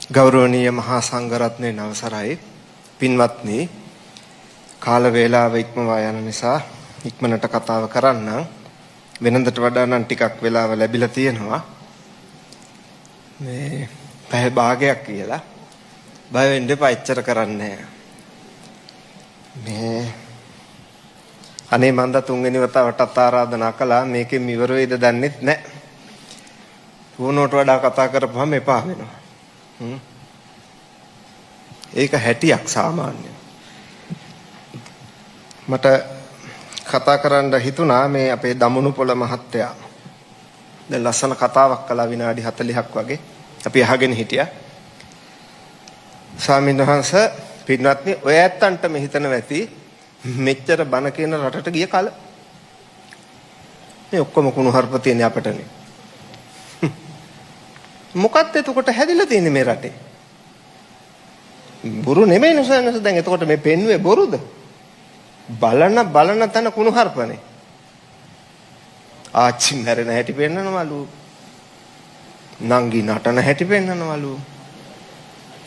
ගෞරවනීය මහා සංඝරත්නයේ අවසරයි පින්වත්නි කාල වේලාව ඉක්මවා යන නිසා ඉක්මනට කතාව කරන්න වෙනදට වඩා නම් ටිකක් වෙලාව ලැබිලා තියෙනවා මේ පැය භාගයක් කියලා බය වෙන්න එපා එච්චර කරන්නේ මේ අනේ මන්ද තුන්වෙනි වතාවටත් ආරාධනා කළා මේකෙන් ඉවර වෙයිද දන්නෙත් නැහැ ඕනෝට වඩා කතා කරපුවම එපා වෙනවා ඒක හැටියක් සාමාන්‍ය මට කතා කරන්න හිතුණා මේ අපේ දමුණු පොළ මහත්තයා දැන් ලස්සන කතාවක් කළා විනාඩි 40ක් වගේ අපි අහගෙන හිටියා ස්වාමීන් වහන්සේ පින්වත්නි ඔය ඇත්තන්ට මේ හිතනවා ඇති මෙච්චර බණ කියන රටට ගිය කල මේ ඔක්කොම කුණු හarp තියෙන්නේ අපටනේ මොකක්ද එතකොට හැදිලා තියෙන්නේ මේ රටේ බොරු නෙමෙයි නසනස දැන් එතකොට මේ පෙන්නුවේ බොරුද බලන තන කුණු හarpනේ ආච්චි මැරෙන හැටි පෙන්නනවලු නංගි නටන හැටි පෙන්නනවලු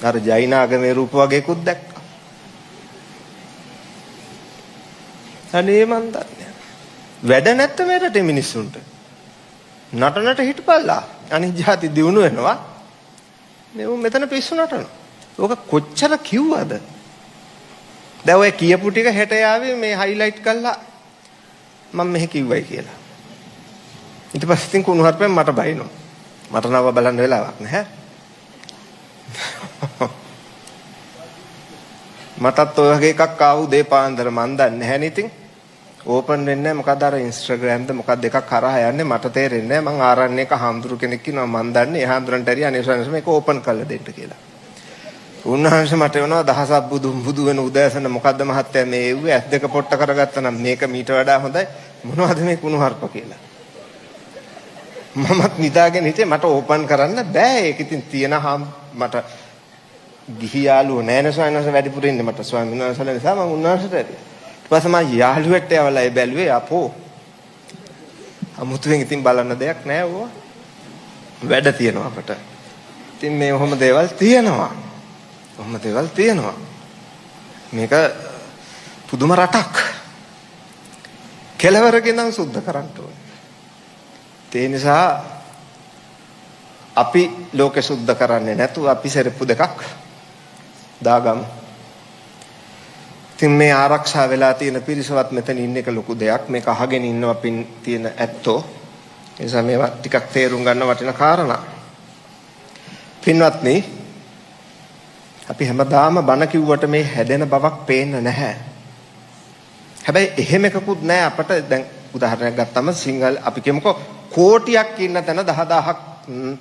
අර ජෛනාගමේ රූප වගේකුත් දැක්කා අනේ මන් දන්නේ වැඩ නැත්නම් මේ රටේ මිනිස්සුන්ට නටනට හිටපල්ලා අනිත් જાති දිනු වෙනවා මේ මෙතන පිස්සු නටන. ඕක කොච්චර කිව්වද? දැන් ඔය කියපු ටික හෙට යාවේ මේ හයිලයිට් කරලා මම මෙහෙ කිව්වයි කියලා. ඊට පස්සේ තින් කුණු හarpen මට බයිනවා. මට නව බලන්න වෙලාවක් නැහැ. මටත් ඔය වගේ එකක් ආවු දෙපාන්දර මන් දන්නේ නැහැ නේ ඉතින්. ඕපන් වෙන්නේ නැහැ මොකද අර ඉන්ස්ටාග්‍රෑම් ද මොකක්ද එකක් කරා යන්නේ මට තේරෙන්නේ නැහැ මං ආරණ්‍යක හාමුදුරු කෙනෙක් ඉන්නවා මන් දන්නේ ඒ හාමුදුරන්ට හරි අනේසනස මේක ඕපන් කරලා දෙන්න කියලා. උන්වහන්සේ මට වෙනවා දහසක් බුදු වෙන උදෑසන මොකද්ද මහත්තයා මේ එව්වේ ඇස් දෙක පොට්ට කරගත්තා නම් මේක මීට වඩා හොඳයි මොනවද මේ කුණු හarp කියලා. මමත් නිදාගෙන හිටියේ මට ඕපන් කරන්න බෑ ඒක ඉතින් තියෙන මට ගිහි යාළුවෝ නෑනේ ස්වාමීන් වහන්සේ වැඩිපුර ඉන්නේ මට ස්වාමීන් වහන්සේලා නිසා මම උන්වහන්සේට ඇරියා. ඊපස්සේ මම යාළුවෙක්ට යවලා ඒ බැලුවේ අපෝ අමුතුවෙන් ඉතින් බලන්න දෙයක් නෑ ඕවා වැඩ තියෙනවා අපට ඉතින් මේ ඔහොම දේවල් තියෙනවා මේක පුදුම රටක් කෙලවරගෙන නම් සුද්ධ කරන්න ඕනේ ඒ නිසා අපි ලෝකෙ සුද්ධ කරන්නේ නැතුව අපි සෙරප්පු දෙකක් දාගමු ඉතින් මේ ආරක්ෂා වෙලා තියෙන පිරිසවත් මෙතන ඉන්න එක ලොකු දෙයක් මේක අහගෙන ඉන්නවා පින් තියෙන ඇත්තෝ ඒ නිසා මේවා ටිකක් තේරුම් ගන්න වටින කාරණා පින්වත්නි අපි හැමදාම බණ කිව්වට මේ හැදෙන බවක් පේන්නේ නැහැ හැබැයි එහෙම එකකුත් නැහැ අපට දැන් උදාහරණයක් ගත්තම සිංහල අපි කියමුකෝ කෝටියක් ඉන්න තැන 10000ක්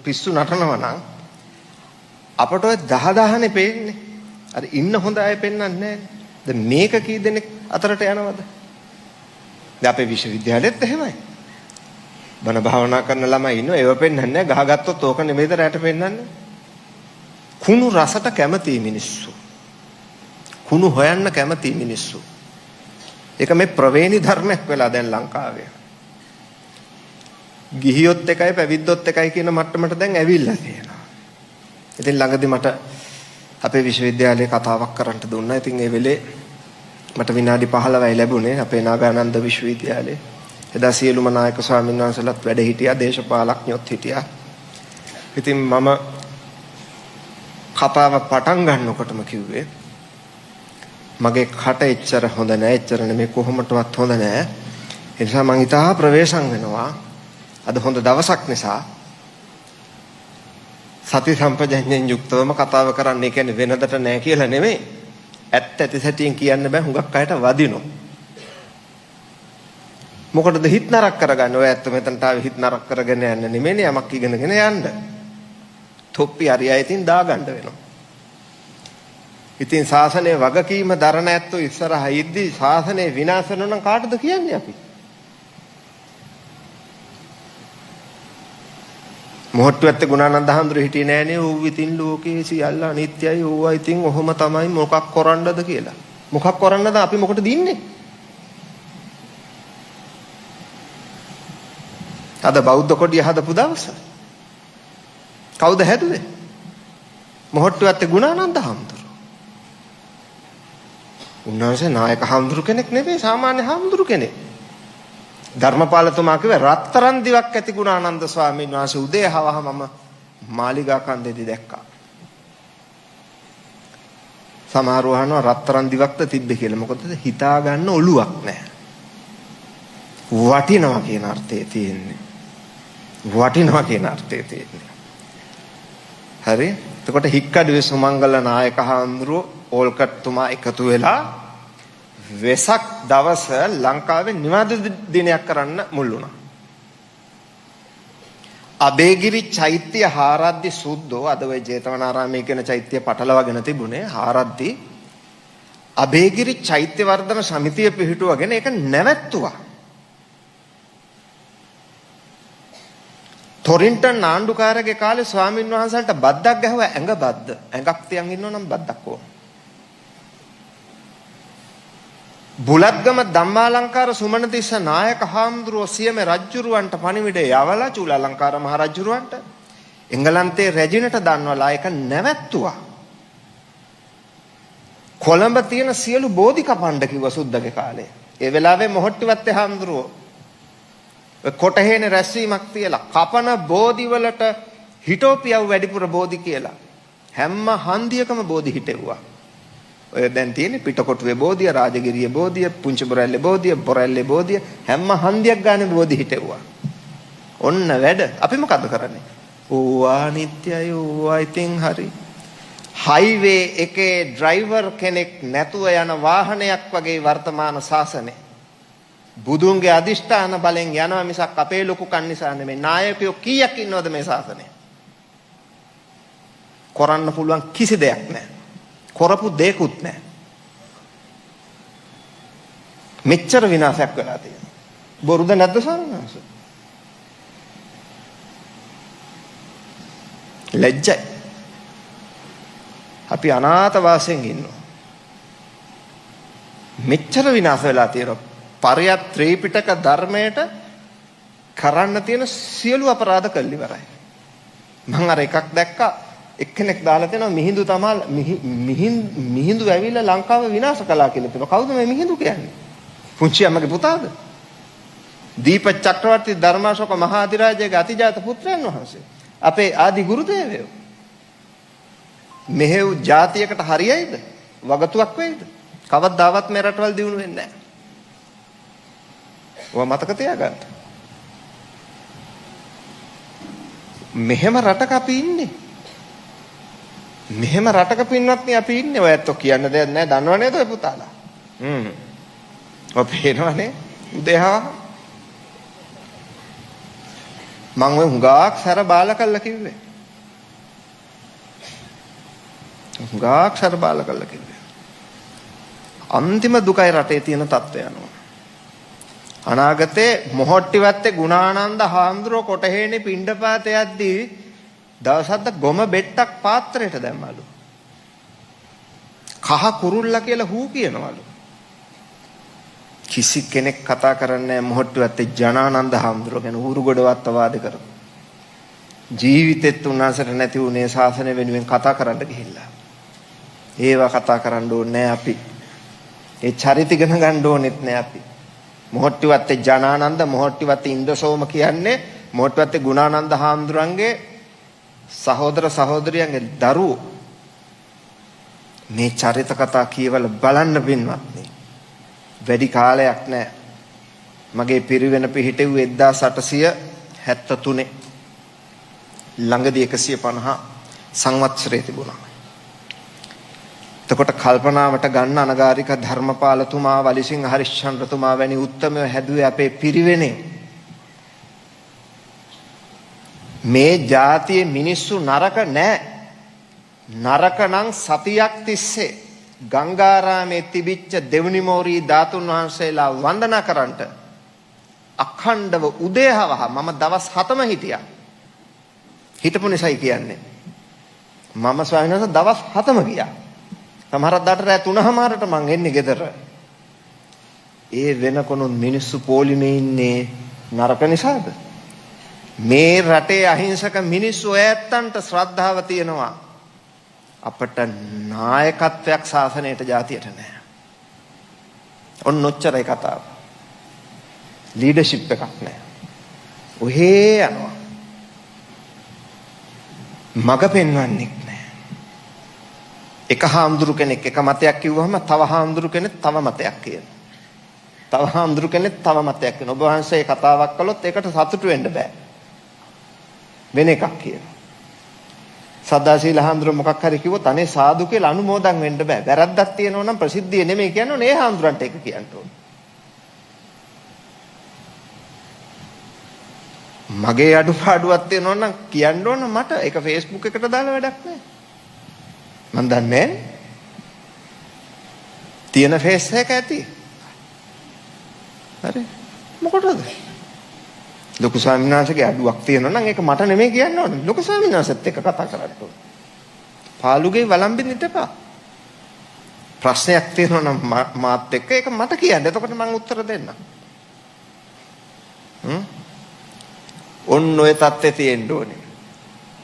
පිස්සු නටනවා නම් අපට ඔය 10000නේ පේන්නේ අර ඉන්න හොඳ අය පෙන්වන්නේ නැහැ දැන් මේක කී දෙනෙක් අතරට යනවද? දැන් අපේ විශ්වවිද්‍යාලෙත් එහෙමයි. බණ භාවනා කරන ළමයි ඉන්නවා ඒව පෙන්වන්නේ නැහැ. ගහගත්තොත් ඕක නෙමෙයිද රැට පෙන්වන්නේ. කුණු රසට කැමති මිනිස්සු. කුණු හොයන්න කැමති මිනිස්සු. ඒක මේ ප්‍රවේණි ධර්මයක් වෙලා දැන් ලංකාවේ. ගිහියොත් එකයි පැවිද්දොත් එකයි කියන මට්ටමට දැන් ඇවිල්ලා තියෙනවා. ඉතින් ළඟදී මට අපේ විශ්වවිද්‍යාලයේ කතාවක් කරන්න දුන්නා. ඉතින් ඒ වෙලේ මට විනාඩි 15යි ලැබුණේ අපේ නාගානන්ද විශ්වවිද්‍යාලයේ. එදා සියලුම නායක ස්වාමීන් වහන්සේලාත් වැඩ හිටියා, දේශපාලඥයොත් හිටියා. ඉතින් මම කතාව පටන් ගන්නකොටම කිව්වේ මගේ කට එච්චර හොඳ නැහැ, එච්චර නෙමෙයි කොහොමටවත් හොඳ නැහැ. ඒ නිසා මං ඉතා ප්‍රවේශම් වෙනවා. අද හොඳ දවසක් නිසා සති සම්පජඤ්ඤයෙන් යුක්තවම කතාව කරන්න. ඒ කියන්නේ වෙනදට නෑ කියලා නෙමෙයි. ඇත්ත ඇති සැටියෙන් කියන්න බෑ හුඟක් අයට වදිනවා. මොකටද හිත නරක කරගන්නේ? ඔය ඇත්ත මෙතනට ආවේ හිත නරක කරගෙන යන්න නෙමෙයිනේ යමක් ඉගෙනගෙන යන්න. තොප්පි හරියයි ඉතින් දාගන්න වෙනවා. ඉතින් ශාසනයේ වගකීම දරන ඇත්තෝ ඉස්සරහා ඉද්දි ශාසනය විනාශ වෙනවා නම් කාටද කියන්නේ අපි? මොහොට්ටු ඇත්තේ ගුණානන්ද හඳුරු හිටියේ නෑනේ ඌ ඉතින් ලෝකේ සියල්ල අනිත්‍යයි ඌවා ඉතින් ඔහොම තමයි මොකක් කරන්නද කියලා. මොකක් කරන්නද අපි මොකටද ඉන්නේ? අද බෞද්ධ කොඩිය හදපු දවස. කවුද හැදුවේ? මොහොට්ටුවත්තේ ගුණානන්ද හාමුදුරුවෝ. උන්වහන්සේ නායක හාමුදුරු කෙනෙක් නෙවෙයි, සාමාන්‍ය හාමුදුරු කෙනෙක්. ධර්මපාලතුමා කිව්වේ රත්තරන් දිවක් ඇති ගුණානන්ද ස්වාමීන් වහන්සේ උදේ හවහ මම මාලිගා කන්දේදී දැක්කා. සමහරව අහනවා රත්තරන් දිවක්ද තිබ්බේ කියලා. මොකද හිතා ගන්න ඔළුවක් නැහැ. වටිනවා කියන අර්ථයේ තියෙන්නේ. වටිනවා කියන අර්ථයේ තියෙන්නේ. හරි. එතකොට හික්කඩුවේ සුමංගල නායක හාමුදුරුවෝ ඕල්කට්තුමා එකතු වෙලා වෙසක් දවස ලංකාවේ නිවාද දිනයක් කරන්න මුල් වුණා. අබේගිරි චෛත්‍ය හාරද්දි සුද්ධෝ අද ඔය ජේතවනාරාමයේ කියන චෛත්‍ය පටලවාගෙන තිබුණේ හාරද්දි අබේගිරි චෛත්‍ය වර්ධන සමිතිය පිහිටුවගෙන ඒක නැවැත්තුවා. ටොරින්ටන් ආණ්ඩුකාරගේ කාලේ ස්වාමින් වහන්සේලාට බද්දක් ගැහුවා ඇඟ බද්ද. ඇඟක් තියන් ඉන්නව නම් බද්දක් ඕන. බුලත්ගම ධම්මාලංකාර සුමනතිස්ස නායක හාමුදුරුවෝ සියම රජුරවන්ට පණිවිඩය යවලා චූලාලංකාර මහ රජුරවන්ට එංගලන්තයේ රැජිනට දන්වලා ඒක නැවැත්තුවා. කොළඹ තියෙන සියලු බෝධි කපන්න කිව්වා සුද්දගේ කාලේ. ඒ වෙලාවේ මොහොට්ටිවත්තේ හාමුදුරුවෝ කොටහේනේ රැස්වීමක් තියලා කපන බෝධි වලට හිටෝපියව වැඩිපුර බෝධි කියලා හැම හන්දියකම බෝධි හිටෙව්වා. ඔය දැන් තියෙන්නේ පිටකොටුවේ බෝධිය, රාජගිරියේ බෝධිය, පුංචි බොරැල්ලේ බෝධිය, බොරැල්ලේ බෝධිය හැම හන්දියක් ගානේ බෝධි හිටෙව්වා. ඔන්න වැඩ. අපි මොකද කරන්නේ? ඕවා නිත්‍යයි, ඕවා ඉතින් හරි. හයිවේ එකේ ඩ්‍රයිවර් කෙනෙක් නැතුව යන වාහනයක් වගේ වර්තමාන ශාසනය. බුදුන්ගේ අදිෂ්ඨාන බලෙන් යනවා මිසක් අපේ ලොකු කන් නිසා නෙමෙයි. නායකයෝ කීයක් ඉන්නවද මේ ශාසනය? කරන්න පුළුවන් කිසි දෙයක් නැහැ. කරපු දෙයක්වත් නැහැ. මෙච්චර විනාශයක් වෙලා තියෙනවා. බොරුද නැද්ද සාරණාංශ? ලැජ්ජයි. අපි අනාථ වාසයෙන් ඉන්නවා. මෙච්චර විනාශ වෙලා තියෙනවා. පරයත් ත්‍රිපිටක ධර්මයට කරන්න තියෙන සියලු අපරාධ කළ ඉවරයි. මම අර එකක් දැක්කා. එක්කෙනෙක් දාලා තියෙනවා මිහිඳු තමා මිහිඳු ඇවිල්ලා ලංකාව විනාශ කළා කියලා තියෙනවා. කවුද මේ මිහිඳු කියන්නේ? පුංචි අම්මගේ පුතාද? දීප චක්‍රවර්ති ධර්මාශෝක මහා අධිරාජයාගේ අතිජාත පුත්‍රයන් වහන්සේ. අපේ ආදි ගුරුදේවයෝ. මෙහෙව් ජාතියකට හරියයිද? වගතුවක් වෙයිද? කවදාවත් මේ රටවල් දියුණු වෙන්නේ නැහැ. ඔය මතක තියාගන්න. මෙහෙම රටක අපි ඉන්නේ. මෙහෙම රටක පින්වත්නි අපි ඉන්නේ. ඔය ඇත්තෝ කියන්න දෙයක් නැහැ. දන්නව නේද ඔය පුතාලා? ඔය පේනවනේ උදේහා මම ඔය හුඟක් සැර බාල කළා කිව්වේ. හුඟක් සැර බාල කළා කිව්වේ. අන්තිම දුකයි රටේ තියෙන තත්ත්වය යනවා. අනාගතේ මොහොට්ටිවත්තේ ගුණානන්ද හාමුදුරුවෝ කොටහේනේ පිණ්ඩපාත යද්දී දවසක් ගොම බෙට්ටක් පාත්‍රයට දැම්මලු. කහ කුරුල්ලා කියලා හූ කියනවලු. කිසි කෙනෙක් කතා කරන්නේ නැහැ මොහොට්ටිවත්තේ ජනානන්ද හාමුදුරුවෝ ගැන ඌරුගොඩවත් වාද කරමු. ජීවිතෙත් උන්වහන්සේට නැති වුණේ ශාසනය වෙනුවෙන් කතා කරන්න ගිහිල්ලා. ඒවා කතා කරන්න ඕනේ නැහැ අපි. ඒ චරිත ඉගෙන ගන්න ඕනෙත් නැහැ අපි. මොහොට්ටිවත්තේ ජනානන්ද මොහොට්ටිවත්තේ ඉන්දසෝම කියන්නේ මොහොට්ටිවත්තේ ගුණානන්ද හාමුදුරන්ගේ සහෝදර සහෝදරියන්ගේ දරුවෝ. මේ චරිත කතා කියවලා බලන්න පින්වත්නි. වැඩි කාලයක් නැහැ. මගේ පිරිවෙන පිහිටෙව්වේ 1873 ළඟදී 150 සංවත්සරේ තිබුණා. එතකොට කල්පනාවට ගන්න අනගාരിക ධර්මපාලතුමා වලිසිංහ හරිශ්චන්ද්‍රතුමා වැනි උත්තමයෝ හැදුවේ අපේ පිරිවෙනේ. මේ જાතියේ මිනිස්සු නරක නැහැ. නරක නම් සතියක් තිස්සේ ගංගාරාමේ තිබිච්ච දෙවනිමෝරී ධාතුන් වහන්සේලා වන්දනා කරන්නට අඛණ්ඩව උදේහවහ මම දවස් 7ම හිටියා. හිටපු නිසායි කියන්නේ. මම ස්වාමීන් වහන්සේ දවස් 7ම ගියා. සමහරක් දාට රෑ 3:00ට මං එන්නේ ගෙදර. ඒ වෙනකොනුත් මිනිස්සු පොලිමේ ඉන්නේ නරක නිසාද? මේ රටේ අහිංසක මිනිස්සු ඇත්තන්ට ශ්‍රද්ධාව තියෙනවා. අපට නායකත්වයක් ශාසනයට ජාතියට නැහැ. ඔන්න ඔච්චරයි කතාව. ලීඩර්ෂිප් එකක් නැහැ. ඔහේ යනවා. මග පෙන්වන්නෙක් නැහැ. එක හාමුදුරු කෙනෙක් එක මතයක් කිව්වහම තව හාමුදුරු කෙනෙක් තව මතයක් කියනවා. තව හාමුදුරු කෙනෙක් තව මතයක් කියනවා. ඔබ වහන්සේ කතාවක් කළොත් ඒකට සතුටු වෙන්න බෑ. වෙන එකක් කියනවා. සදාශීල හාමුදුරුවෝ මොකක් හරි කිව්වොත් අනේ සාදු කියලා අනුමෝදන් වෙන්න බෑ. වැරද්දක් තියෙනවා නම් ප්‍රසිද්ධිය නෙමෙයි කියන්නේ නේ හාමුදුරන්ට ඒක කියන්න ඕනේ. මගේ අඩුපාඩුවක් තියෙනවා නම් කියන්න ඕන මට. ඒක Facebook එකට දාලා වැඩක් නැහැ. මන් දන්නේ තියෙන ෆේස් එක ඇති. හරි. මොකටද? ලොකු ස්වාමීන් වහන්සේගේ අඩුවක් තියෙනවා නම් ඒක මට නෙමෙයි කියන්න ඕනේ. ලොකු ස්වාමීන් වහන්සේත් එක්ක කතා කරන්න ඕනේ. පාළුගේ වළම්බෙන්න ඉතපා. ප්‍රශ්නයක් තියෙනවා නම් මාත් එක්ක ඒක මට කියන්න. එතකොට මම උත්තර දෙන්නම්. ඔන්න ඔය தත්ත්වයේ තියෙන්න ඕනේ.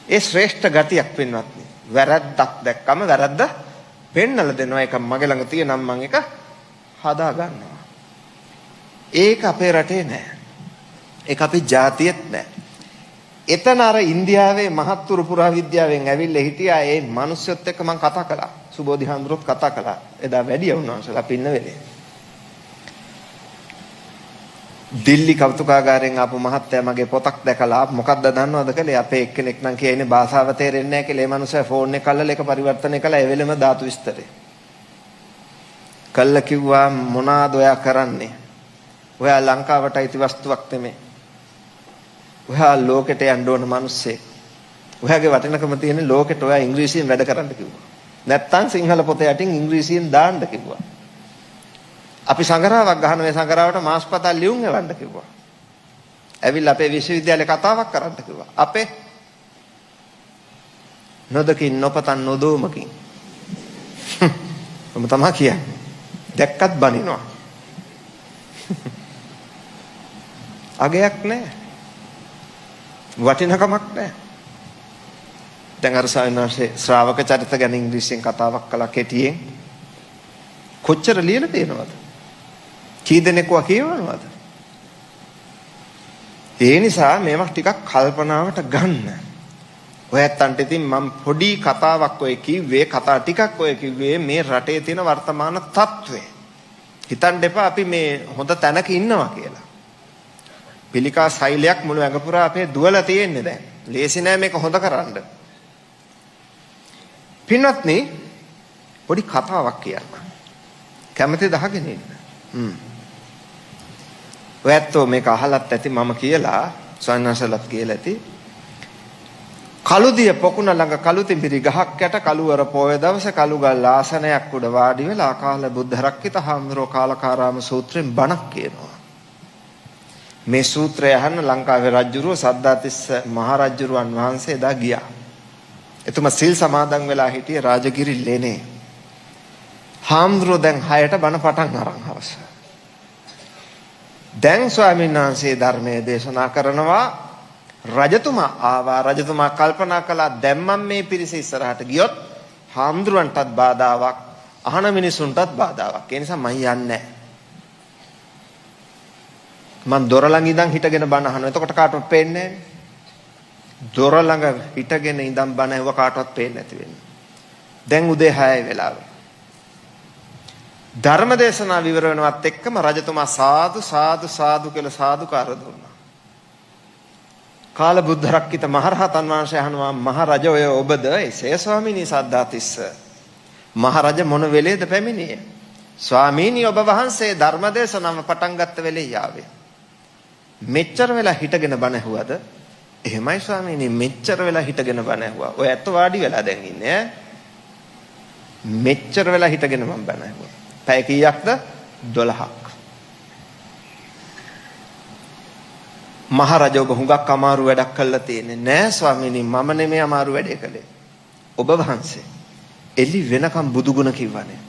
ඒ ශ්‍රේෂ්ඨ ගතියක් පින්වත්නි. වැරද්දක් දැක්කම වැරද්ද පෙන්නලා දෙනවා. ඒක මගේ ළඟ තියෙනම් මම ඒක හදා ගන්නවා. ඒක අපේ රටේ නෑ. ඒක අපේ ජාතියෙත් නෑ. එතන අර ඉන්දියාවේ මහත්තුරු පුරාවිද්‍යාවෙන් ඇවිල්ලා හිටියා ඒ මිනිස්සුත් එක්ක මම කතා කළා. සුබෝධි හඳුරොත් කතා කළා. එදා වැඩි වුණාන්සලා පින්න වෙලේ. දිල්ලි කෞතුකාගාරයෙන් ආපු මහත්තයා මගේ පොතක් දැකලා මොකක්ද දන්නවද කියලා අපේ එක්කෙනෙක් නම් කියන්නේ භාෂාව තේරෙන්නේ නැහැ කියලා ඒ මනුස්සයා ෆෝන් එක අල්ලලා ඒක පරිවර්තනය කළා ඒ වෙලෙම ධාතු විස්තරේ. කල්ල කිව්වා මොනවාද ඔයා කරන්නේ? ඔයා ලංකාවට අයිති වස්තුවක් නෙමෙයි. ඔයා ලෝකෙට යන්න ඕන මිනිස්සෙක්. ඔයාගේ වටිනකම තියෙන්නේ ලෝකෙට ඔයා ඉංග්‍රීසියෙන් වැඩ කරන්න කිව්වා. නැත්තම් සිංහල පොත යටින් ඉංග්‍රීසියෙන් දාන්න කිව්වා. අපි සංගරාවක් ගහන මේ සංගරාවට මාස්පතාල් ලියුම් එවන්න කිව්වා. ඇවිල්ලා අපේ විශ්වවිද්‍යාලේ කතාවක් කරන්න කිව්වා. අපේ නොදකින් නොපතන් නොදෝමකින්. මම තමයි කියන්නේ. දැක්කත් බනිනවා. අගයක් නැහැ. වටිනකමක් නැහැ. දැන් අර සායනාසේ ශ්‍රාවක චරිත ගැන ඉංග්‍රීසියෙන් කතාවක් කළා කෙටියෙන්. කොච්චර ලියලා තියෙනවද? කී දෙනෙක්ව කියවනවද? ඒ නිසා මේවා ටිකක් කල්පනාවට ගන්න. ඔයත්තන්ට ඉතින් මම පොඩි කතාවක් ඔය කිව්වේ කතා ටිකක් ඔය කිව්වේ මේ රටේ තියෙන වර්තමාන තත්ත්වය. හිතන්න එපා අපි මේ හොඳ තැනක ඉන්නවා කියලා. පිළිකා සෛලයක් මුළු ඇඟ පුරා අපේ දුවලා තියෙන්නේ දැන්. ලේසි නෑ මේක හොඳ කරන්න. පින්වත්නි පොඩි කතාවක් කියන්න. කැමතිද අහගෙන ඉන්න? ඔයත්ෝ මේක අහලත් ඇති මම කියලා සවන්නසලත් කියලා ඇති. කළුදිය පොකුණ ළඟ කළුතිඹිරි ගහක් යට කළුවර පොය දවසේ කළුගල් ආසනයක් උඩ වාඩි වෙලා කාල බුද්ධ රක්කිත හාමුදුරුවෝ කාලකාරාම සූත්‍රයෙන් බණක් කියනවා. මේ සූත්‍රය අහන්න ලංකාවේ රජුරුව සද්ධාතිස්ස මහ රජුරුවන් වහන්සේ එදා ගියා. එතුමා සිල් සමාදන් වෙලා හිටියේ රාජගිරි ලේනේ. හාමුදුරුවෝ දැන් 6ට බණ පටන් අරන් හවස. දැන් ස්වාමීන් වහන්සේ ධර්මයේ දේශනා කරනවා. රජතුමා ආවා. රජතුමා කල්පනා කළා දැන් මම මේ පිරිස ඉස්සරහට ගියොත් හාමුදුරුවන්ටත් බාධාවක් අහන මිනිසුන්ටත් බාධාවක්. ඒ නිසා මම යන්නේ නැහැ. මම දොර ළඟ ඉඳන් හිටගෙන බණ අහනවා. එතකොට කාටවත් පේන්නේ නැහැ. දොර ළඟ හිටගෙන ඉඳන් බණ ඇහුව කාටවත් පේන්නේ නැති වෙන්නේ. දැන් උදේ 6 වෙලාව. ධර්ම දේශනා විවර වෙනවත් එක්කම රජතුමා සාදු සාදු සාදු කියලා සාදුකාර දුන්නා. කාල බුද්ධ රක්කිත මහරහතන් වහන්සේ අහනවා මහ රජ ඔය ඔබද එසේ ස්වාමීනි සද්ධාතිස්ස මහ රජ මොන වෙලේද පැමිණියේ? ස්වාමීනි ඔබ වහන්සේ ධර්ම දේශනාව පටන් ගත්ත වෙලේ යාවේ. මෙච්චර වෙලා හිටගෙන බණ ඇහුවද? එහෙමයි ස්වාමීනි මෙච්චර වෙලා හිටගෙන බණ ඇහුවා. ඔය ඇත්ත වාඩි වෙලා දැන් ඉන්නේ ඈ. මෙච්චර වෙලා හිටගෙන මම බණ ඇහුවා. පැය කීයක්ද? 12ක්. මහරජා ඔබ හුඟක් අමාරු වැඩක් කළා තියෙන්නේ. නෑ ස්වාමීනි මම නෙමෙයි අමාරු වැඩේ කළේ. ඔබ වහන්සේ එළි වෙනකම් බුදුගුණ කිව්වනේ.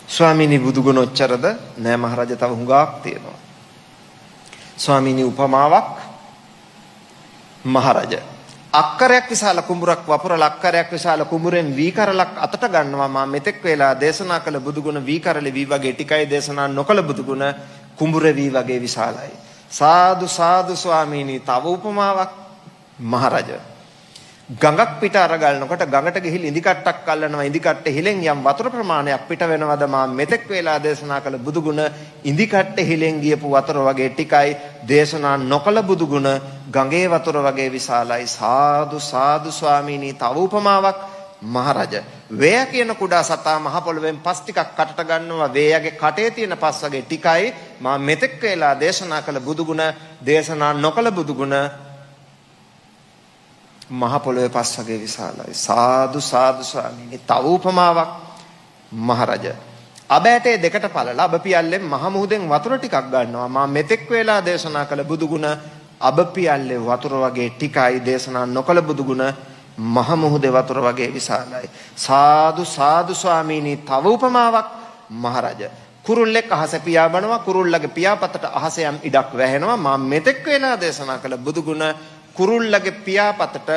ස්වාමීනි බුදුගුණ ඔච්චරද? නෑ මහරජා තව හුඟක් තියෙනවා. ස්වාමීනි උපමාවක්. මහරජා අක්කරයක් විශාල කුඹුරක් වපුරලා අක්කරයක් විශාල කුඹුරෙන් වී කරලක් අතට ගන්නවා මා මෙතෙක් වේලා දේශනා කළ බුදුගුණ වී කරලේ වී වගේ ටිකයි දේශනා නොකළ බුදුගුණ කුඹුරේ වී වගේ විශාලයි. සාදු සාදු ස්වාමීනි තව උපමාවක් මහරජ. ගඟක් පිට අරගලනකොට ගඟට ගිහිල් ඉදි කට්ටක් අල්ලනවා ඉදි කට්ටේ හිලෙන් යම් වතුර ප්‍රමාණයක් පිට වෙනවද මා මෙතෙක් වේලා දේශනා කළ බුදුගුණ ඉදි කට්ටේ හිලෙන් ගියපු වතුර වගේ ටිකයි දේශනා නොකළ බුදුගුණ ගඟේ වතුර වගේ විශාලයි. සාදු සාදු ස්වාමීනි තව උපමාවක් මහරජ. වේය කියන කුඩා සතා මහ පොළවෙන් පස් ටිකක් කටට ගන්නවා වේයගේ කටේ තියෙන පස් වගේ ටිකයි මා මෙතෙක් වේලා දේශනා කළ බුදුගුණ දේශනා නොකළ බුදුගුණ මහ පොළොවේ පස් වගේ විශාලයි. සාදු සාදු ස්වාමීනි තව උපමාවක් මහරජ. අබෑටේ දෙකට පළලා අබ පියල්ලෙන් මහ මුහුදෙන් වතුර ටිකක් ගන්නවා මා මෙතෙක් වේලා දේශනා කළ බුදුගුණ අබ පියල්ලේ වතුර වගේ ටිකයි දේශනා නොකළ බුදුගුණ මහ මුහුදේ වතුර වගේ විශාලයි. සාදු සාදු ස්වාමීනි තව උපමාවක් මහරජ. කුරුල්ලෙක් අහස පියා බනවා කුරුල්ලගේ පියාපතට අහස යම් ඉඩක් වැහෙනවා මා මෙතෙක් වේලා දේශනා කළ බුදුගුණ කුරුල්ලගේ පියාපතට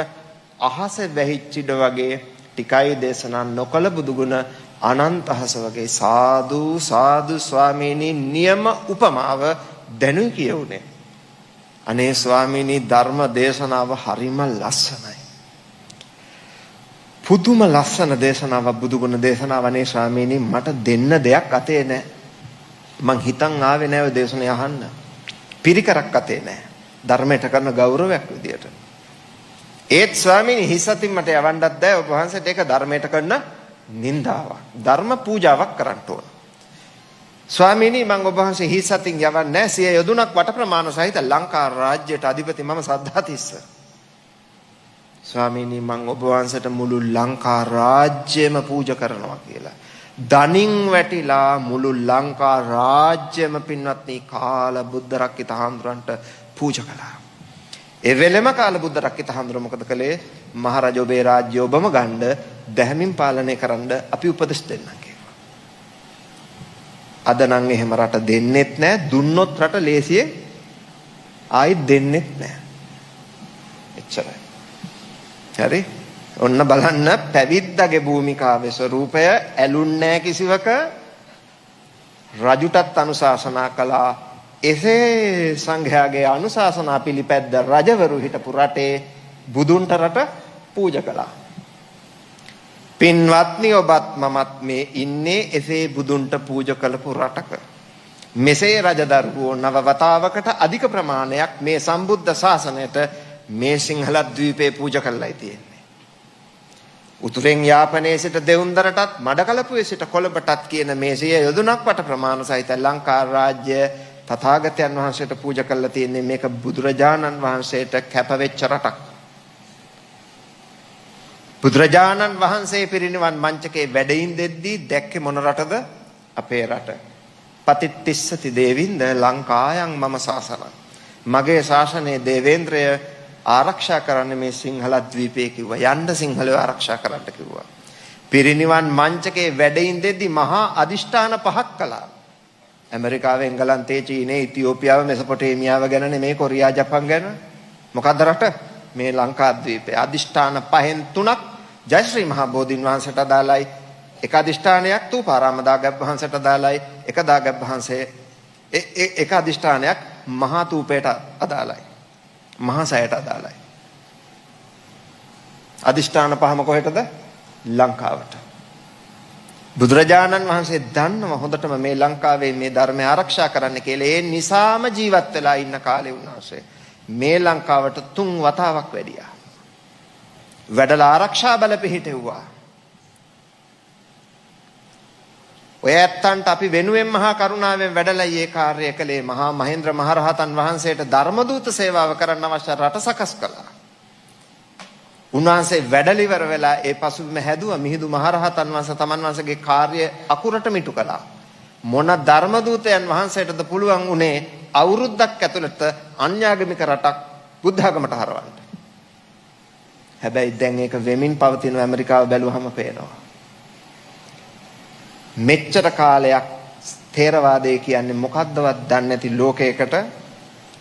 අහස වැහිච්ච ඉඩ වගේ ටිකයි දේශනා නොකළ බුදුගුණ අනන්ත අහස වගේ. සාදු සාදු ස්වාමීනි නියම උපමාව දැනුයි කියුනේ. අනේ ස්වාමීනි ධර්ම දේශනාව හරිම ලස්සනයි. පුදුම ලස්සන දේශනාවක් බුදුගුණ දේශනාව. අනේ ස්වාමීනි මට දෙන්න දෙයක් අතේ නැහැ. මං හිතන් ආවේ නැහැ ඔය දේශනේ අහන්න. පිරිකරක් අතේ නැහැ. ධර්මයට කරන ගෞරවයක් විදියට. ඒත් ස්වාමීනි හිස් අතින් මට යවන්නත් බෑ ඔබ වහන්සේට ඒක ධර්මයට කරන නින්දාවක්. ධර්ම පූජාවක් කරන්න ඕන. ස්වාමීනි මම ඔබ වහන්සේ හිස් අතින් යවන්නේ නැහැ. සිය යොදුනක් වට ප්‍රමාණ සහිත ලංකා රාජ්‍යයට අධිපති මම සද්ධාතිස්ස. ස්වාමීනි මම ඔබ වහන්සේට මුළු ලංකා රාජ්‍යයම පූජා කරනවා කියලා. දනින් වැටිලා මුළු ලංකා රාජ්‍යයම පින්වත්නි කාල බුද්ධ රක්කිත හාමුදුරන්ට පූජා කළා. ඒ වෙලෙම කාල බුද්ධ රක්කිත හාමුදුරුවෝ මොකද කළේ? මහරජ ඔබේ රාජ්‍ය ඔබම ගන්න දැහැමින් පාලනය කරන්න අපි උපදෙස් දෙන්නම් කියලා. අද නම් එහෙම රට දෙන්නෙත් නැහැ. දුන්නොත් රට ලේසියෙන් ආයි දෙන්නෙත් නැහැ. එච්චරයි. හරි? ඔන්න බලන්න පැවිද්දගේ භූමිකාවේ ස්වરૂපය ඇලුන්නේ කිසිවක රජුටත් අනුශාසනා කළා. එසේ සංඝයාගේ අනුශාසනා පිළිපැද්ද රජවරු හිටපු රටේ බුදුන්ට රට පූජා කළා. පින්වත්නි ඔබත් මමත් මේ ඉන්නේ එසේ බුදුන්ට පූජා කළපු රටක. මෙසේ රජදරුවෝ නව වතාවකට අධික ප්‍රමාණයක් මේ සම්බුද්ධ ශාසනයට මේ සිංහල ද්වීපේ පූජා කළායි තියෙන්නේ. උතුරෙන් යාපනයේ සිට දෙවුන්දරටත් මඩකලපුවේ සිට කොළඹටත් කියන මේ සිය යොදුනක් වට ප්‍රමාණ සහිත ලංකා රාජ්‍ය තථාගතයන් වහන්සේට පූජා කළා තියෙන්නේ. මේක බුදුරජාණන් වහන්සේට කැපවෙච්ච රටක්. බුදුරජාණන් වහන්සේ පිරිනිවන් මංචකේ වැඩින් දෙද්දී දැක්කේ මොන රටද? අපේ රට. පතිත්තිස්සති දේවින්ද ලංකායන් මම ශාසනං. මගේ ශාසනයේ දේවේන්ද්‍රය ආරක්ෂා කරන්න මේ සිංහල ද්වීපේ කිව්වා. යන්න සිංහලව ආරක්ෂා කරන්න කිව්වා. පිරිනිවන් මංචකේ වැඩින් දෙද්දී මහා අදිෂ්ඨාන පහක් කළා. ඇමරිකාව, එංගලන්තේ, චීනය, ඉතියෝපියාව, මෙසොපොටේමියාව ගැන නෙමේ, කොරියා, ජපන් ගැන. මොකද්ද රට? මේ ලංකාද්වීපය. අදිෂ්ඨාන පහෙන් තුනක් ජයශ්‍රී මහා බෝධීන් වහන්සේට අදාළයි. එක අදිෂ්ඨානයක් තූපාරාම දාගැබ් වහන්සේට අදාළයි. එක දාගැබ් වහන්සේ එක අදිෂ්ඨානයක් මහා තූපයට අදාළයි. මහා සෑයට අදාළයි. අදිෂ්ඨාන පහම කොහෙටද? ලංකාවට. බුදුරජාණන් වහන්සේ දන්නව හොඳටම මේ ලංකාවේ මේ ධර්මය ආරක්ෂා කරන්න කියලා. ඒ නිසාම ජීවත් වෙලා ඉන්න කාලේ උන්වහන්සේ මේ ලංකාවට 3 වතාවක් වැඩියා. වැඩලා ආරක්ෂා බල පිහිටෙව්වා. ඔය ඇත්තන්ට අපි වෙනුවෙන් මහා කරුණාවෙන් වැඩලා ඊයේ කාර්යය කළේ. මහා මහේන්ද්‍ර මහරහතන් වහන්සේට ධර්ම දූත සේවාව කරන්න අවශ්‍ය රට සකස් කළා. උන්වහන්සේ වැඩලිවර වෙලා ඒ පසුබිම හැදුවා. මිහිඳු මහරහතන් වහන්සේ තමන් වහන්සේගේ කාර්ය අකුරට මිටු කළා. මොන ධර්ම දූතයන් වහන්සේටද පුළුවන් උනේ අවුරුද්දක් ඇතුළත අන්‍යාගමික රටක් බුද්ධ ආගමට හරවන්න. හැබැයි දැන් ඒක වෙමින් පවතින ඇමරිකාව බැලුවහම පේනවා. මෙච්චර කාලයක් තේරවාදය කියන්නේ මොකද්දවත් දන්නේ නැති ලෝකයකට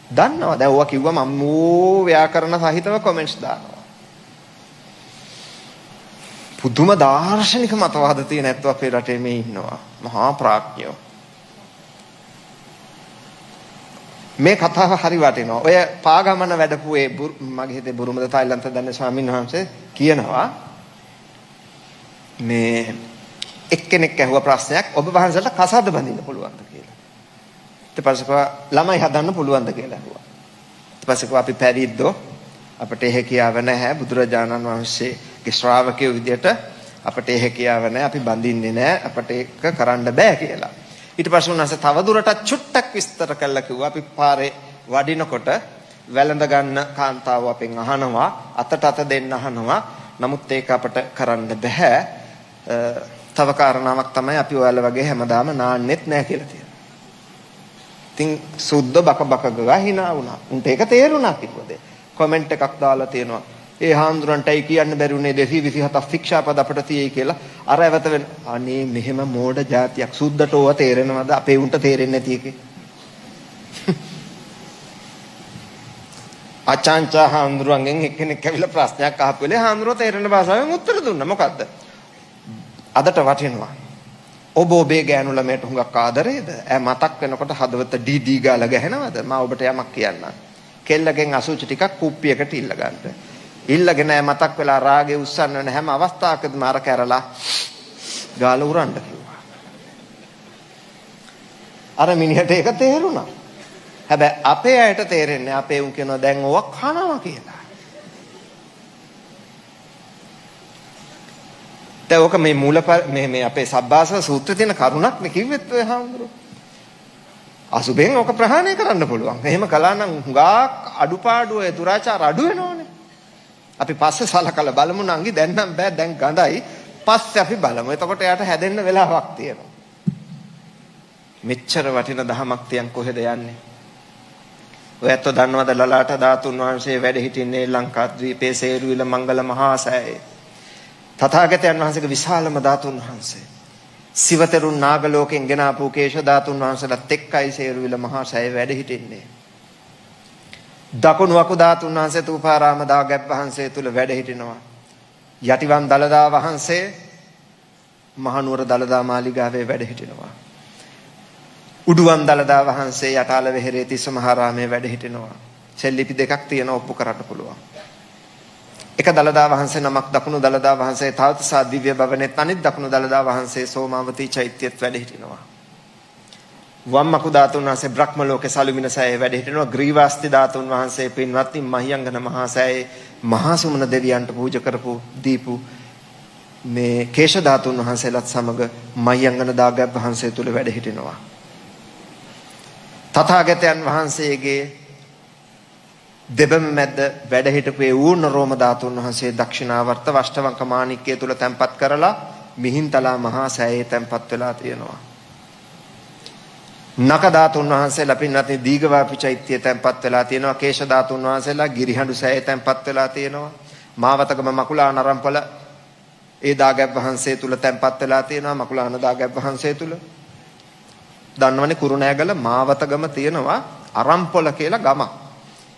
දන්නවා. දැන් ඔවා කිව්වම අම්මෝ ව්‍යාකරණ සහිතව කමෙන්ට්ස් දානවා. පුදුම දාර්ශනික මතවාද තියෙන ඇත්තෝ අපේ රටේ මේ ඉන්නවා. මහා ප්‍රඥයෝ. මේ කතාව හරි වටිනවා. ඔය පාගමන වැඩපු ඒ මගේ හිතේ බුරුමද තායිලන්ත දන්නේ ස්වාමීන් වහන්සේ කියනවා මේ එක්කෙනෙක් ඇහුවා ප්‍රශ්නයක් ඔබ වහන්සේට කසාද බඳින්න පුළුවන්ද කියලා. ඊට පස්සේ කිව්වා ළමයි හදන්න පුළුවන්ද කියලා ඇහුවා. ඊට පස්සේ කිව්වා අපි පැවිද්දෝ අපට එහෙ කියාව නැහැ බුදුරජාණන් වහන්සේගේ ශ්‍රාවකයෝ විදියට අපට එහෙ කියාව නැහැ අපි බඳින්නේ නැහැ අපට ඒක කරන්න බෑ කියලා. ඊට පස්සේ උන්වහන්සේ තව දුරටත් චුට්ටක් විස්තර කළා කිව්වා අපි පාරේ වඩිනකොට වැළඳ ගන්න කාන්තාව අපෙන් අහනවා අතට අත දෙන්න අහනවා නමුත් ඒක අපට කරන්න බෑ. තව කාරණාවක් තමයි අපි ඔයාලා වගේ හැමදාම නාන්නෙත් නැහැ කියලා තියෙනවා. ඉතින් සුද්ධ බක බක ගා hina වුණා. උන්ට ඒක තේරුණා කිව්වද? කමෙන්ට් එකක් දාලා තියෙනවා. ඒ හාමුදුරන්ටයි කියන්න බැරි උනේ 227ක් ශික්ෂාපද අපිට තියෙයි කියලා. අර ඇවත වෙන අනේ මෙහෙම මෝඩ જાතියක් සුද්ධට ඕවා තේරෙනවද? අපේ උන්ට තේරෙන්නේ නැති එකේ. අචාන්චා හාමුදුරන්ගෙන් එක්කෙනෙක් ඇවිල්ලා ප්‍රශ්නයක් අහපු වෙලේ හාමුදුරුවෝ තේරෙන භාෂාවෙන් උත්තර දුන්නා. මොකද්ද? අදට වටිනවා. ඔබ ඔබේ ගෑනු ළමයට හුඟක් ආදරේද? ඈ මතක් වෙනකොට හදවත ඩීඩී ගාලා ගැහෙනවද? මම ඔබට යමක් කියන්නම්. කෙල්ලගෙන් අසුචි ටිකක් කුප්පියකට ඉල්ල ගන්න. ඉල්ලගෙන මතක් වෙලා රාගේ උස්සන්න වෙන හැම අවස්ථාවකදීම අර කැරලා ගාලා උරන්න කිව්වා. අර මිනිහට ඒක තේරුණා. හැබැයි අපේ අයට තේරෙන්නේ අපේ උන් කියනවා දැන් ඕවා කනවා කියලා. දැන් ඕක මේ මේ අපේ සබ්බාසව සූත්‍රයේ තියෙන කරුණක් නේ කිව්වෙත් ඔය හාමුදුරුවෝ. අසුබෙන් ඕක ප්‍රහාණය කරන්න පුළුවන්. එහෙම කළා නම් හුඟක් අඩුපාඩු ඒ දුරාචාර අඩු වෙනවනේ. අපි පස්සේ සලකලා බලමු නංගි දැන් නම් බෑ දැන් ගඳයි පස්සේ අපි බලමු. එතකොට එයාට හැදෙන්න වෙලාවක් තියෙනවා. මෙච්චර වටින දහමක් තියන් කොහෙද යන්නේ? ඔය ඇත්ත දන්නවද ලලාට ධාතුන් වහන්සේ වැඩ සිටින්නේ ලංකාද්වීපයේ සේරුවිල මංගල මහා සෑයේ. තථාගතයන් වහන්සේගේ විශාලම ධාතුන් වහන්සේ. සිවතරුන් නාගලෝකෙන් ගෙන ආපු කේශ ධාතුන් වහන්සේලාත් එක්කයි සේරුවිල මහා සෑයේ වැඩ සිටින්නේ. දකුණු වකු ධාතුන් වහන්සේ තූපාරාම දාගැබ් වහන්සේ තුල වැඩ සිටිනවා. යටිවන් දලදා වහන්සේ මහනුවර දලදා මාලිගාවේ වැඩ සිටිනවා. උඩුවන් දලදා වහන්සේ යටාල වෙහෙරේ තිස්ස මහාරාමයේ වැඩ සිටිනවා. සෙල්ලිපි දෙකක් තියෙන ඔප්පු කරන්න පුළුවන්. එක දලදා වහන්සේ නමක් දකුණු දලදා වහන්සේ තාවතසා දිව්‍ය භවනෙත් අනිත් දකුණු දලදා වහන්සේ සෝමාවතී චෛත්‍යයේත් වැඩ සිටිනවා. වම්මකු ධාතුන් වහන්සේ බ්‍රහ්ම ලෝකේ සලුමින සෑයේ වැඩ සිටිනවා. ග්‍රීවාස්ති ධාතුන් වහන්සේ පින්වත්නි මහියංගන මහා සෑයේ මහා සුමන දෙවියන්ට පූජා කරපු දීපු මේ කේශ ධාතුන් වහන්සේලාත් සමග මහියංගන දාගැබ් වහන්සේ තුල වැඩ සිටිනවා. තථාගතයන් වහන්සේගේ දෙබම මැද වැඩ හිටපු ඒ ඌර්ණ රෝම ධාතුන් වහන්සේ දක්ෂිනාවර්ත වෂ්ටවංක මාණික්කය තුල තැන්පත් කරලා මිහින්තලා මහා සෑයේ තැන්පත් වෙලා තියෙනවා. නක ධාතුන් වහන්සේලා පින්වත්නි දීඝවාපි චෛත්‍යයේ තැන්පත් වෙලා තියෙනවා. කේශ ධාතුන් වහන්සේලා ගිරිහඬු සෑයේ තැන්පත් වෙලා තියෙනවා. මාවතගම මකුලාන අරම්පල ඒ දාගැබ් වහන්සේ තුල තැන්පත් වෙලා තියෙනවා. මකුලාන දාගැබ් වහන්සේ තුල දන්නවනේ කුරුණෑගල මාවතගම තියෙනවා අරම්පොල කියලා ගමක්.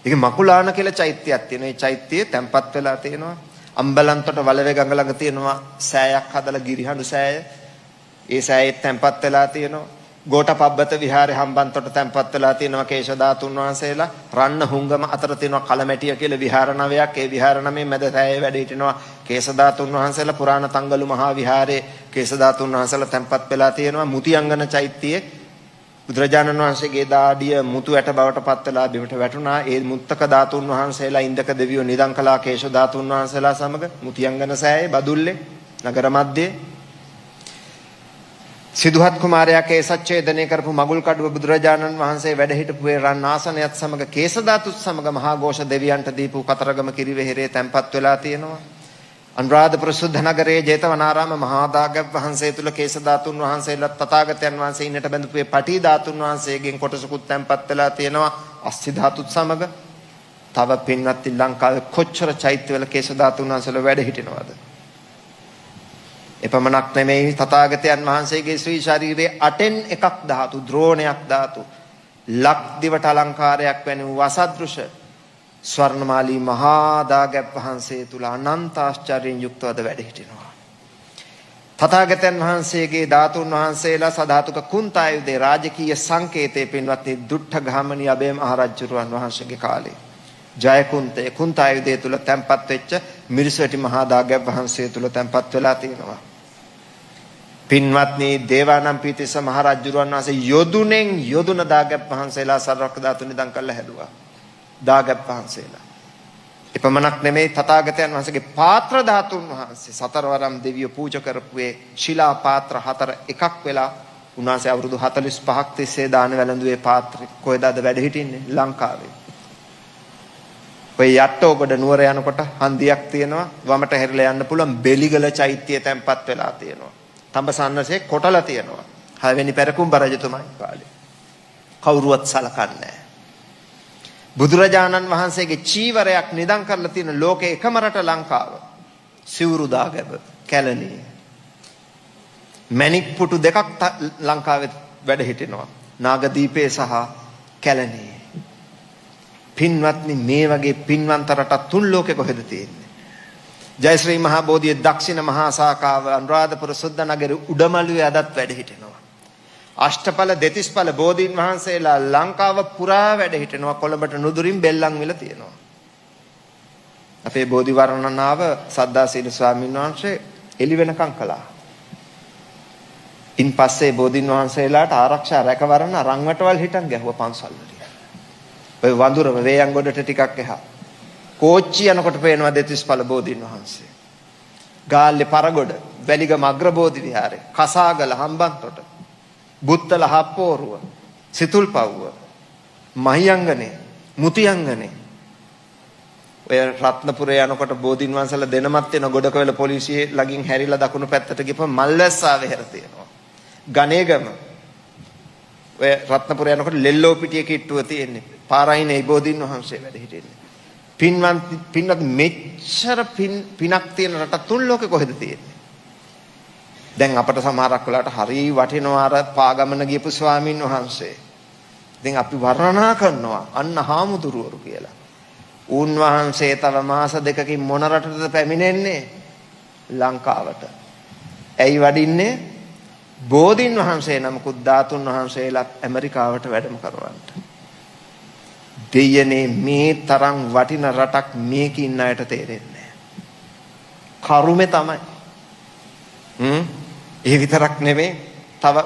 ඒක මකුලාන කියලා චෛත්‍යයක් තියෙනවා. ඒ චෛත්‍යයේ තැන්පත් වෙලා තියෙනවා. අම්බලන්තොට වලවේ ගඟ ළඟ තියෙනවා සෑයක් හදලා ගිරිහඬු සෑය. ඒ සෑයේ තැන්පත් වෙලා තියෙනවා. ගෝඨපබ්බත විහාරේ හම්බන්තොට තැන්පත් වෙලා තියෙනවා කේශ ධාතුන් වහන්සේලා. රන්න හුංගම අතර තියෙනවා කලමැටිය කියලා විහාර නවයක්. ඒ විහාර නමේ මැද සෑයේ වැඩ සිටිනවා කේශ ධාතුන් වහන්සේලා. පුරාණ තංගලු මහා විහාරේ කේශ ධාතුන් වහන්සේලා තැන්පත් වෙලා තියෙනවා. මුතියංගන චෛත්‍යයේ බුදුරජාණන් වහන්සේගේ දාඩිය මුතු ඇට බවට පත් වෙලා බිමට වැටුණා. ඒ මුත්තක ධාතුන් වහන්සේලා ඉන්දක දෙවියෝ නිදන් කළා කේශ ධාතුන් වහන්සේලා සමග මුතියංගන සෑයේ බදුල්ලේ නගර මැද්දේ. සිදුහත් කුමාරයා කේසච්ඡේදනය කරපු මගුල් කඩුව බුදුරජාණන් වහන්සේ වැඩ සිටපු ඒ රන් ආසනයත් සමග කේශ ධාතුත් සමග මහා ഘോഷ දෙවියන්ට දීපු කතරගම කිරිවෙහෙරේ තැන්පත් වෙලා තියෙනවා. අනුරාධපුර සුද්ධ නගරයේ ජේතවනාරාම මහා දාගැබ් වහන්සේ තුල කේශ ධාතුන් වහන්සේලා තථාගතයන් වහන්සේ ඉන්නට බඳපු ඒ පටි ධාතුන් වහන්සේගෙන් කොටසකුත් තැන්පත් වෙලා තියෙනවා. අස්ථි ධාතුත් සමග. තව පින්වත් ලංකාවේ කොච්චර චෛත්‍යවල කේශ ධාතුන් වහන්සේලා වැඩ හිටිනවද? එපමණක් නෙමෙයි තථාගතයන් වහන්සේගේ ශ්‍රී ශරීරයේ 8න් එකක් ධාතු ද්‍රෝණයක් ධාතු ලක් දිවට අලංකාරයක් වැනි වසදෘශ ස්වර්ණමාලී මහා දාගැබ් වහන්සේ තුල අනන්ත ආශ්චර්යයෙන් යුක්තවද වැඩ සිටිනවා. තථාගතයන් වහන්සේගේ ධාතුන් වහන්සේලා සධාතුක කුන්තායුධේ රාජකීය සංකේතයේ පින්වත්නි දුට්ඨ ගාමණී අබේ මහ රජුරුවන් වහන්සේගේ කාලේ ජයකුන්තේ කුන්තායුධය තුල තැන්පත් වෙච්ච මිරිසවැටි මහා දාගැබ් වහන්සේ තුල තැන්පත් වෙලා තියෙනවා. පින්වත්නි දේවානම්පියතිස්ස මහ රජුරුවන් වහන්සේ යොදුනෙන් යොදුන දාගැබ් වහන්සේලා සර්වක ධාතු නිදන් කරලා හැදුවා. දාගැබ් වහන්සේලා එපමණක් නෙමෙයි තථාගතයන් වහන්සේගේ පාත්‍ර ධාතුන් වහන්සේ සතරවරම් දෙවියෝ පූජා කරපුවේ ශිලා පාත්‍ර හතර එකක් වෙලා උන්වහන්සේ අවුරුදු 45ක් තිස්සේ දාන වැළඳුවේ පාත්‍රය කොහෙද අද වැඩ හිටින්නේ ලංකාවේ. ඔය යට්ටෝගොඩ නුවර යනකොට හන්දියක් තියෙනවා වමට හැරිලා යන්න පුළුවන් බෙලිගල චෛත්‍යය තැන්පත් වෙලා තියෙනවා. තඹසන්නසේ කොටලා තියෙනවා. 6 වෙනි පෙරකුම්බ රජතුමාගේ කාලේ. කවුරුවත් සලකන්නේ නැහැ. බුදුරජාණන් වහන්සේගේ චීවරයක් නිදන් කරලා තියෙන ලෝකේ එකම රට ලංකාව. සිවුරු දාගැබ කැලණිය. මණික් පුටු දෙකක් ලංකාවේ වැඩ හිටිනවා. නාගදීපේ සහ කැලණිය. පින්වත්නි මේ වගේ පින්වන්ත රටක් තුන් ලෝකේ කොහෙද තියෙන්නේ? ජයශ්‍රී මහා බෝධියේ දක්ෂිණ මහා ශාඛාව අනුරාධපුර සුද්ධ නගර උඩමළුවේ අදත් වැඩ හිටිනවා. අෂ්ටඵල දෙතිස්ඵල බෝධීන් වහන්සේලා ලංකාව පුරා වැඩ හිටිනවා. කොළඹට නුදුරින් බෙල්ලන්විල තියෙනවා. අපේ බෝධි වර්ණනාව සද්දාසීල ස්වාමීන් වහන්සේ එළි වෙනකම් කළා. ඉන් පස්සේ බෝධීන් වහන්සේලාට ආරක්ෂා රැකවරණ රංවටවල් හිටන් ගැහුවා පන්සල් වල. ඔය වඳුරම වේයන්ගොඩට ටිකක් එහා. කෝච්චි යනකොට පේනවා දෙතිස්ඵල බෝධීන් වහන්සේ. ගාල්ලේ පරගොඩ, වැලිගම අග්‍රබෝධි විහාරේ, කසාගල හම්බන්තොට, බුත්තල හප්පෝරුව, සිතුල්පව්ව, මහියංගනේ, මුතියංගනේ. ඔය රත්නපුරේ යනකොට බෝධීන් වහන්සේලා දෙනමත් වෙන ගොඩකවල පොලිසිය ළඟින් හැරිලා දකුණු පැත්තට ගිහම මල්වැස්සාවේ හැර තියෙනවා. ගණේගම ඔය රත්නපුරේ යනකොට ලෙල්ලෝ පිටිය කිට්ටුව තියෙන්නේ. පාරයිනේ බෝධීන් වහන්සේ වැඩ හිටින්නේ. පින්වත් මෙච්චර පිනක් තියෙන රට තුන් ලෝකෙ කොහෙද තියෙන්නේ? දැන් අපට සමහරක් වෙලාවට හරි වටිනවා අර පාගමන ගියපු ස්වාමින් වහන්සේ. දැන් අපි වර්ණනා කරනවා අන්න හාමුදුරුවරු කියලා. උන්වහන්සේ තව මාස දෙකකින් මොන රටටද පැමිණෙන්නේ? ලංකාවට. ඇයි වඩින්නේ? බෝධීන් වහන්සේ නමකුත් ධාතුන් වහන්සේලාත් ඇමරිකාවට වැඩම කරවන්නට. දෙයනේ මේ තරම් වටින රටක් මේකින් අයට තේරෙන්නේ නැහැ. කරුමේ තමයි. ඒ විතරක් නෙමෙයි තව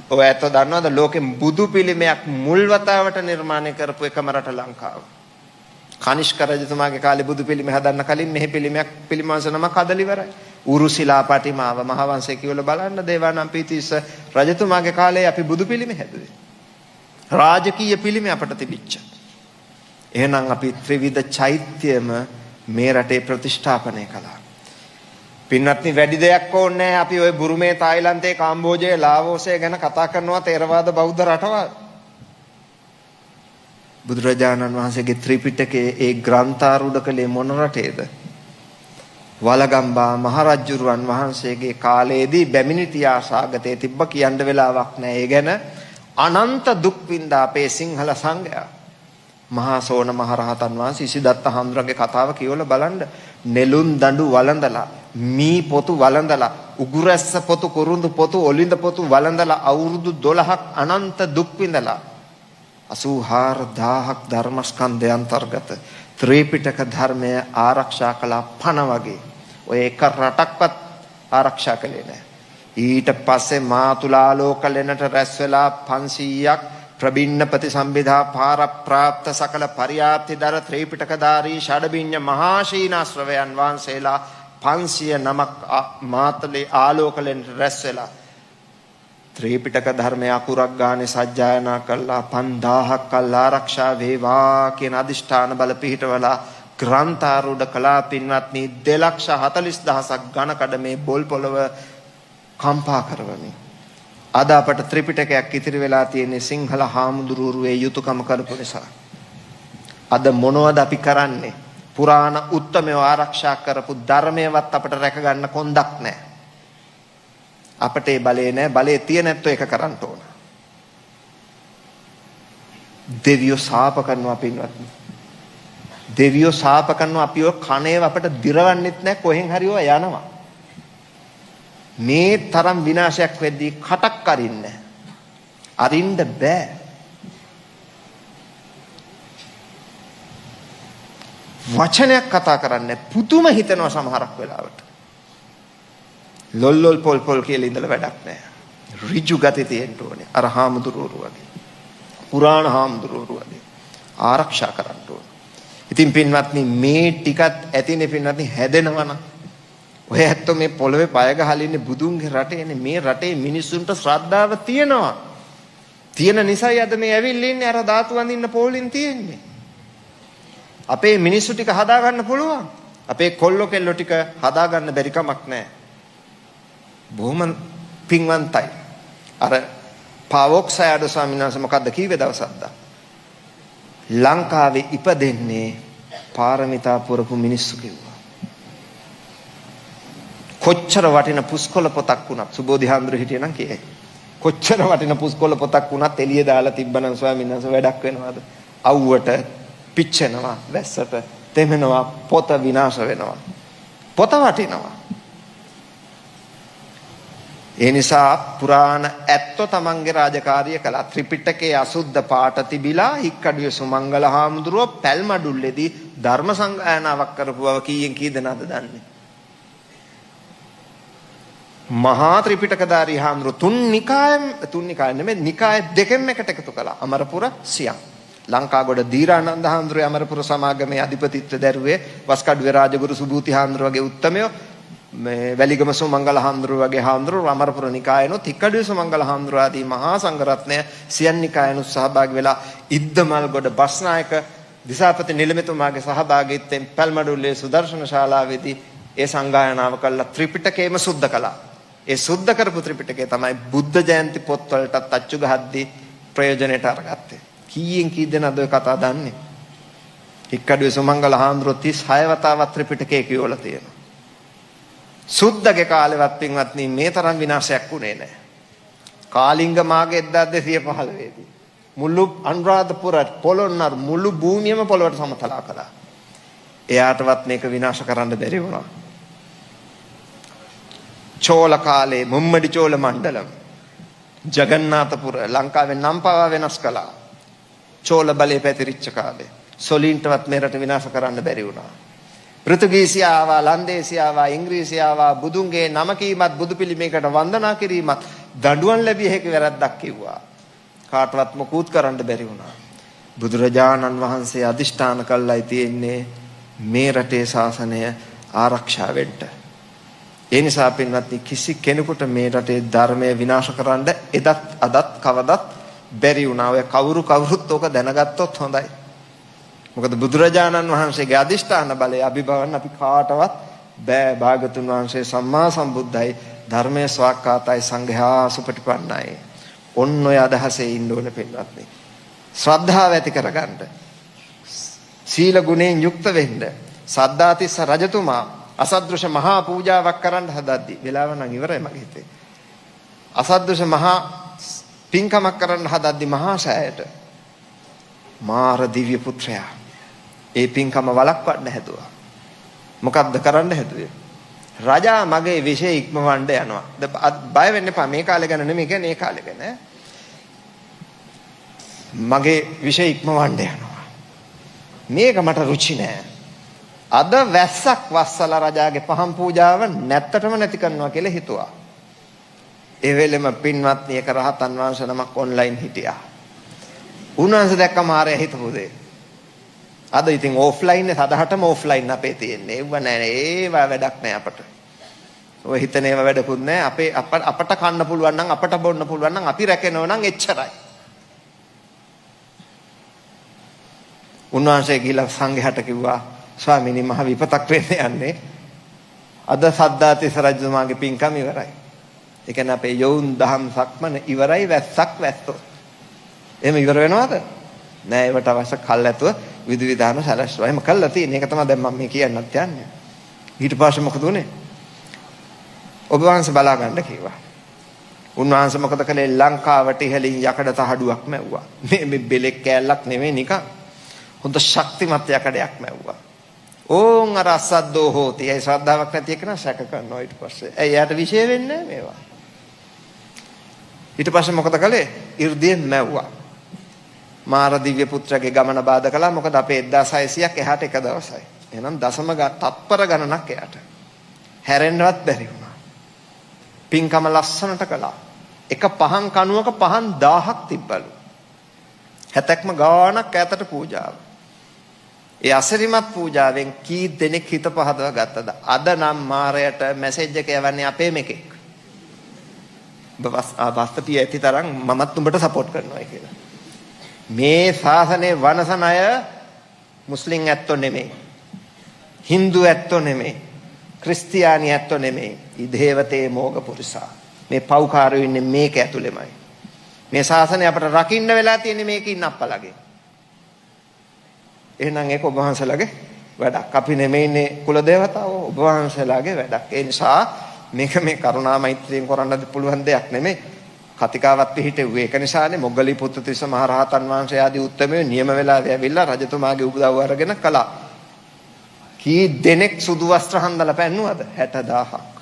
ඔය ඇත්ත දන්නවද ලෝකෙ බුදු පිළිමයක් මුල් වතාවට නිර්මාණය කරපු එකම රට ලංකාව. කනිෂ්ක රජතුමාගේ කාලේ බුදු පිළිම හදන්න කලින් මෙහි පිළිමවංශ නමක් හදලා ඉවරයි. උරුසිලා පටිමාව මහවංශය කියවල බලන්න දේවානම්පියතිස්ස රජතුමාගේ කාලේ අපි බුදු පිළිම හැදුවේ. රාජකීය පිළිම අපට තිබිච්ච. එහෙනම් අපි ත්‍රිවිධ චෛත්‍යම මේ රටේ ප්‍රතිෂ්ඨාපනය කළා. පින්වත්නි වැඩි දෙයක් ඕනේ නැහැ. අපි ওই බුරුමේ තායිලන්තේ කාම්බෝජයේ ලාවෝසය ගැන කතා කරනවා තේරවාද බෞද්ධ රටවල්. බුදුරජාණන් වහන්සේගේ ත්‍රිපිටකයේ ඒ ග්‍රන්ථාරූඪ කලේ මොන රටේද? වලගම්බා මහරජුරුවන් වහන්සේගේ කාලයේදී බැමිණිටියා සාගතේ තිබ්බ කියන්න වෙලාවක් නැහැ. ඒ ගැන අනන්ත දුක් විඳා අපේ සිංහල සංඝයා. මහා සෝන මහරහතන් වහන්සේ ඉසිදත්ත හඳුරගේ කතාව කියවලා බලන්න. නෙළුම් දඬු වළඳලා, මී පොතු වළඳලා, උගුරැස්ස පොතු, කුරුඳු පොතු, ඔලින්ද පොතු වළඳලා අවුරුදු 12ක් අනන්ත දුක් විඳලා 84000ක් ධර්මස්කන්ධය අන්තර්ගත ත්‍රිපිටක ධර්මය ආරක්ෂා කළා පණ වගේ. ඔය එක රටක්වත් ආරක්ෂා කළේ නැහැ. ඊට පස්සේ මාතුලාලෝක ලෙනට රැස් වෙලා 500ක් ප්‍රබින්න ප්‍රතිසම්බිධා පාරප්‍රාප්ත සකල පරියාප්තිදර ත්‍රිපිටකධාරී ෂඩබිඤ්ඤ මහාශීනාශ්‍රවයන් වහන්සේලා 500 නමක් මාතලේ ආලෝකලෙන් රැස් වෙලා ත්‍රිපිටක ධර්මය අකුරක් ගානේ සජ්ජායනා කළා 5000ක් කල් ආරක්ෂා වේවා කියන අදිෂ්ඨාන බල පිහිටවලා ග්‍රන්ථාරූඪ කළා. පින්වත්නි 2,40,000ක් ඝන කඩ මේ බොල් පොළව කම්පා කරවමින් අද අපට ත්‍රිපිටකයක් ඉතිරි වෙලා තියෙන්නේ සිංහල හාමුදුරුවෝ යුතුයකම කරපු නිසා. අද මොනවද අපි කරන්නේ? පුරාණ උත්තමයෝ ආරක්ෂා කරපු ධර්මයවත් අපට රැක ගන්න කොන්දක් නැහැ. අපට ඒ බලේ නැහැ. බලේ තියෙන නැත්නම් ඒක කරන්න ඕන. දෙවියෝ ශාප කරනවා පින්වත්නි. දෙවියෝ ශාප කරනවා අපිව කණේව අපට දිරවන්නෙත් නැහැ. කොහෙන් හරි යනවා. මේ තරම් විනාශයක් වෙද්දී කටක් අරින්නේ අරින්න බෑ. වචනයක් කතා කරන්නේ පුදුම හිතනවා සමහරක් වෙලාවට. ලොල් පොල් කියලා ඉඳලා වැඩක් නැහැ. ඍජු ගති තියෙන්න ඕනේ. අර හාමුදුරුවෝ වගේ. පුරාණ හාමුදුරුවෝ වගේ ආරක්ෂා කරන්න ඕනේ. ඉතින් පින්වත්නි මේ ටිකත් ඇතිනේ පින්වත්නි හැදෙනවනම් ඔය ඇත්තෝ මේ පොළවේ පය ගහලා ඉන්නේ බුදුන්ගේ රටේනේ. මේ රටේ මිනිස්සුන්ට ශ්‍රද්ධාව තියෙනවා. තියෙන නිසායි අද මේ ඇවිල්ලා ඉන්නේ අර ධාතු වඳින්න පොලින් තියෙන්නේ. අපේ මිනිස්සු ටික හදා ගන්න පුළුවන්. අපේ කොල්ලෝ කෙල්ලෝ ටික හදා ගන්න බැරි කමක් නැහැ. බොහොම පින්වන්තයි. අර පාවොක්සයඩ ස්වාමීන් වහන්සේ මොකද්ද කිව්වේ දවසක්ද? ලංකාවේ ඉපදෙන්නේ පාරමිතා පුරපු මිනිස්සු කිව්වා. කොච්චර වටින පුස්කොළ පොතක් වුණත් සුබෝධි හාමුදුරු හිටියනම් කියයි. කොච්චර වටින පුස්කොළ පොතක් වුණත් එළිය දාලා තිබ්බනම් ස්වාමීන් වහන්සේ වැඩක් වෙනවද? අවුවට පිච්චෙනවා, වැස්සට තෙමෙනවා, පොත විනාශ වෙනවා. පොත වටිනවා. ඒ නිසා පුරාණ ඇත්තෝ තමන්ගේ රාජකාරිය කළා. ත්‍රිපිටකයේ අසුද්ධ පාඨ තිබිලා හික්කඩුවේ සුමංගල හාමුදුරුවෝ පැල්මඩුල්ලේදී ධර්ම සංගායනාවක් කරපු බව කීයෙන් කී දෙනාද දන්නේ? මහා ත්‍රිපිටකධාරී හාමුදුරුවෝ තුන් නිකාය නෙමෙයි නිකාය දෙකෙන් එකට එකතු කළා. අමරපුර සියම්. ලංකාගොඩ දීරානන්ද හාමුදුරුවෝ අමරපුර සමාගමේ අධිපතිත්ව දැරුවේ වස්කඩුවේ රාජගුරු සුභූති හාමුදුරුවෝ වගේ උත්තමයෝ මේ වැලිගම සුමංගල හාමුදුරුවෝ වගේ හාමුදුරුවෝ අමරපුර නිකායනොත් හික්කඩුවේ සුමංගල හාමුදුරුවෝ ආදී මහා සංඝරත්නය සියම් නිකායනොත් සහභාගී වෙලා ඉද්දමල්ගොඩ බස්නායක දිසාපති නිලමෙතුමාගේ සහභාගීත්වයෙන් පැල්මඩුල්ලේ සුදර්ශන ශාලාවේදී ඒ සංගායනාව කළා. ත්‍රිපිටකයම සුද්ධ කළා. ඒ සුද්ධ කරපු ත්‍රිපිටකය තමයි බුද්ධ ජයන්ති පොත්වලටත් අච්චු ගහද්දී ප්‍රයෝජනෙට අරගත්තේ. කීයෙන් කී දෙනාද ඔය කතා දන්නේ? හික්කඩුවේ සුමංගල හාමුදුරුවෝ 36 වතාවක් ත්‍රිපිටකය කියවලා තියෙනවා. සුද්ධගේ කාලෙවත් පින්වත්නි මේ තරම් විනාශයක් වුණේ නැහැ. කාලිංග මාගේ 1215 දී මුළු අනුරාධපුර පොළොන්නරු මුළු භූමියම පොළොවට සමතලා කළා. එයාටවත් මේක විනාශ කරන්න බැරි වුණා. චෝල කාලේ මුම්මඩි චෝල මණ්ඩලම් ජගන්නාථපුර ලංකාවේ නම් පවා වෙනස් කළා. චෝල බලේ පැතිරිච්ච කාලේ සොලින්ටවත් මේ රට විනාශ කරන්න බැරි වුණා. පෘතුගීසියාව, ලන්දේසියාව, ඉංග්‍රීසියාව බුදුන්ගේ නම කීමත් බුදු පිළිමයකට වන්දනා කිරීමත් දඬුවම් ලැබිය හැකි වැරද්දක් කිව්වා. කාටවත් මොකුත් කරන්න බැරි වුණා. බුදුරජාණන් වහන්සේ අදිෂ්ඨාන කළයි තියෙන්නේ මේ රටේ ශාසනය ආරක්ෂා වෙන්න. ඒ නිසා පින්වත්නි කිසි කෙනෙකුට මේ රටේ ධර්මය විනාශ කරන්න එදත් අදත් කවදත් බැරි වුණා. ඔය කවුරුත් ඕක දැනගත්තොත් හොඳයි. මොකද බුදුරජාණන් වහන්සේගේ අදිෂ්ඨාන බලය අභිභවන්න අපි කාටවත් බෑ. භාගතුන් වහන්සේ සම්මා සම්බුද්ධයි, ධර්මයේ ස්වාක්ඛාතයි, සංඝයා සුපටිපන්නයි. ඔන්න ඔය අදහසේ ඉන්න ඕන පින්වත්නි. ශ්‍රද්ධාව ඇති කරගන්න. සීල ගුණයෙන් යුක්ත වෙන්න. සද්ධාතිස්ස රජතුමා අසදෘශ මහා පූජාවක් කරන්න හදද්දි වෙලාව නම් ඉවරයි මගේ හිතේ. අසදෘශ මහා පින්කමක් කරන්න හදද්දි මහා සෑයට මාර දිව්‍ය පුත්‍රයා ඒ පින්කම වළක්වන්න හැදුවා. මොකක්ද කරන්න හැදුවේ? රජා මගේ විශේෂ ඉක්මවන්න යනවා. බය වෙන්න එපා. මේ කාලේ ගැන නෙමෙයි කියන්නේ ඒ කාලේ ගැන. මගේ විශේෂ ඉක්මවන්න යනවා. මේක මට රුචි නෑ. අද වැස්සක් වස්සලා රජාගේ පහන් පූජාව නැත්තටම නැති කරනවා කියලා හිතුවා. ඒ වෙලෙම පින්වත්නි එක රහතන් වහන්සේ නමක් ඔන්ලයින් හිටියා. උන්වහන්සේ දැක්කම ආරය හිතපු දේ. අද ඉතින් ඕෆ්ලයින් සදහටම ඕෆ්ලයින් අපේ තියෙන්නේ. ඒව නෑ ඒවා වැඩක් නෑ අපට. ඔය හිතන ඒවා වැඩකුත් නෑ. අපට කන්න පුළුවන් නම් අපට බොන්න පුළුවන් නම් අපි රැකෙනව නම් එච්චරයි. උන්වහන්සේ ගිහිල්ලා සංඝයාට කිව්වා ස්වාමීනි මහ විපතක් වෙන්න යන්නේ. අද සද්දාතිස්ස රජතුමාගේ පින්කම ඉවරයි. ඒ කියන්නේ අපේ යෝන් දහම් සක්මන ඉවරයි වැස්සක් වැස්සොත්. එහෙම ඉවර වෙනවද? නෑ ඒවට අවශ්‍ය කල් ඇතුව විධි විධාන සැලැස්වුවා. එහෙම කළා තියෙන. ඒක තමයි දැන් මම මේ කියන්නත් යන්නේ. ඊට පස්සේ මොකද උනේ? ඔබ වහන්සේ බලා ගන්න කිව්වා. උන්වහන්සේ මොකද කළේ? ලංකාවට ඉහළින් යකඩ තහඩුවක් මැව්වා. මේ බෙලෙක් කෑල්ලක් නෙමෙයි නිකන්. හොඳ ශක්තිමත් යකඩයක් මැව්වා. ඕන් අර අසද්දෝ හෝති. ඒ ශ්‍රද්ධාවක් නැති එක නම් සැක කරනවා ඊට පස්සේ. ඇයි යාට විශේෂ වෙන්නේ නැහැ මේවා. ඊට පස්සේ මොකද කළේ? 이르දියෙන් මැව්වා. මාර දිව්‍ය පුත්‍රගේ ගමන බාධා කළා. මොකද අපේ 1600ක් එහාට එක දවසයි. එහෙනම් දශම තත්පර ගණනක් එයාට. හැරෙන්නවත් බැරි වුණා. පින්කම ලස්සනට කළා. එක පහන් කණුවක පහන් 1000ක් තිබ්බලු. 70ක්ම ගානක් ඈතට පූජාව. ඒ අසිරිමත් පූජාවෙන් කී දෙනෙක් හිත පහදව ගත්තද? අද නම් මාරයට මැසේජ් එක යවන්නේ අපේ මෙකෙක්. වාස්තපිය ඇති තරම් මමත් උඹට සපෝට් කරනවා කියලා. මේ ශාසනයේ වනසන අය මුස්ලිම් ඇත්තෝ නෙමෙයි. හින්දු ඇත්තෝ නෙමෙයි. ක්‍රිස්තියානි ඇත්තෝ නෙමෙයි. ඉදේවතේ මෝග පුරිසා. මේ පව්කාරයෝ ඉන්නේ මේක ඇතුළෙමයි. මේ ශාසනය අපට රකින්න වෙලා තියෙන්නේ මේකේ ඉන්න අප්පලගේ. එහෙනම් ඒක ඔබ වහන්සේලාගේ වැඩක්. අපි නෙමෙයිනේ කුල දේවතාවෝ, ඔබ වහන්සේලාගේ වැඩක්. ඒ නිසා මේක මේ කරුණා මෛත්‍රියෙන් කරන්න පුළුවන් දෙයක් නෙමෙයි. කතිකාවත් පිහිටෙව්වේ ඒක නිසානේ. මොග්ගලී පුත්තිස්ස මහ රහතන් වහන්සේ ආදී උත්තමයෝ නියම වෙලාවෙ ඇවිල්ලා රජතුමාගේ උදව්ව අරගෙන කළා. කී දෙනෙක් සුදු වස්ත්‍ර හඳලා පැන්නුවද? 60000ක්.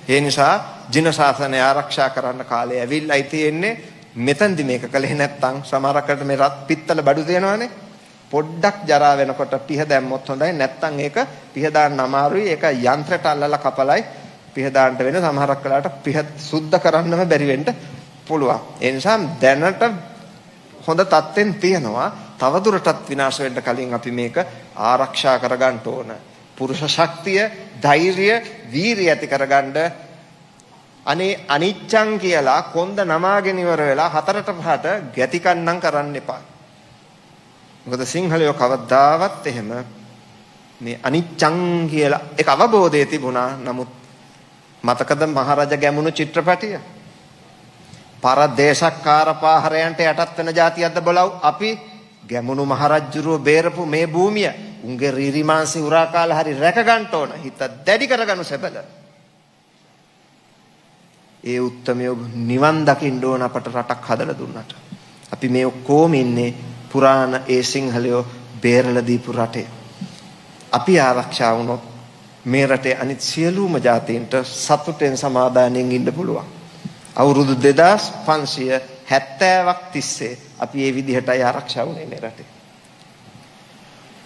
ඒ නිසා ජින ශාසනය ආරක්ෂා කරන්න කාලේ ඇවිල්ලායි තියෙන්නේ. මෙතෙන්දි මේක කලේ නැත්තම් සමහරකට මේ රත් පිත්තල බඩු දෙනවනේ. පොඩ්ඩක් ජරා වෙනකොට පිහ දැම්මොත් හොඳයි. නැත්තම් ඒක පිහ දාන්න අමාරුයි. ඒක යන්ත්‍රයට අල්ලලා කපලයි පිහ දාන්න වෙන. සමහරක් වෙලාවට පිහ සුද්ධ කරන්නම බැරි වෙන්න පුළුවන්. ඒ නිසා දැනට හොඳ තත්ත්වෙන් තියෙනවා. තවදුරටත් විනාශ වෙන්න කලින් අපි මේක ආරක්ෂා කරගන්න ඕන. පුරුෂ ශක්තිය, ධෛර්යය, වීරිය ඇති කරගන්න. අනේ අනිච්චං කියලා කොන්ද නමාගෙන ඉවර වෙලා 4ට 5ට ගැතිකන්නම් කරන්න එපා. මොකද සිංහලයෝ කවදාවත් එහෙම මේ අනිච්චං කියලා ඒක අවබෝධය තිබුණා. නමුත් මතකද මහරජා ගැමුණු චිත්‍රපටිය? පරදේශකාර පාහරයන්ට යටත් වෙන જાතියක්ද බලව් අපි ගැමුණු මහරජුරුව බේරපු මේ භූමිය උන්ගේ රීරිමාංශි උරා කාලා හරි රැක ගන්න ඕන. හිත දැඩි කරගනු සැබල. ඒ උත්තමයෝ නිවන් දකින්න ඕන අපට රටක් හදලා දුන්නට. අපි මේ ඔක්කොම ඉන්නේ පුරාණ ඒ සිංහලයෝ බේරලා දීපු රටේ. අපි ආරක්ෂා වුණොත් මේ රටේ අනිත් සියලුම ජාතීන්ට සතුටෙන් සමාදානයෙන් ඉන්න පුළුවන්. අවුරුදු 2570ක් තිස්සේ අපි මේ විදිහටයි ආරක්ෂා වුණේ මේ රටේ.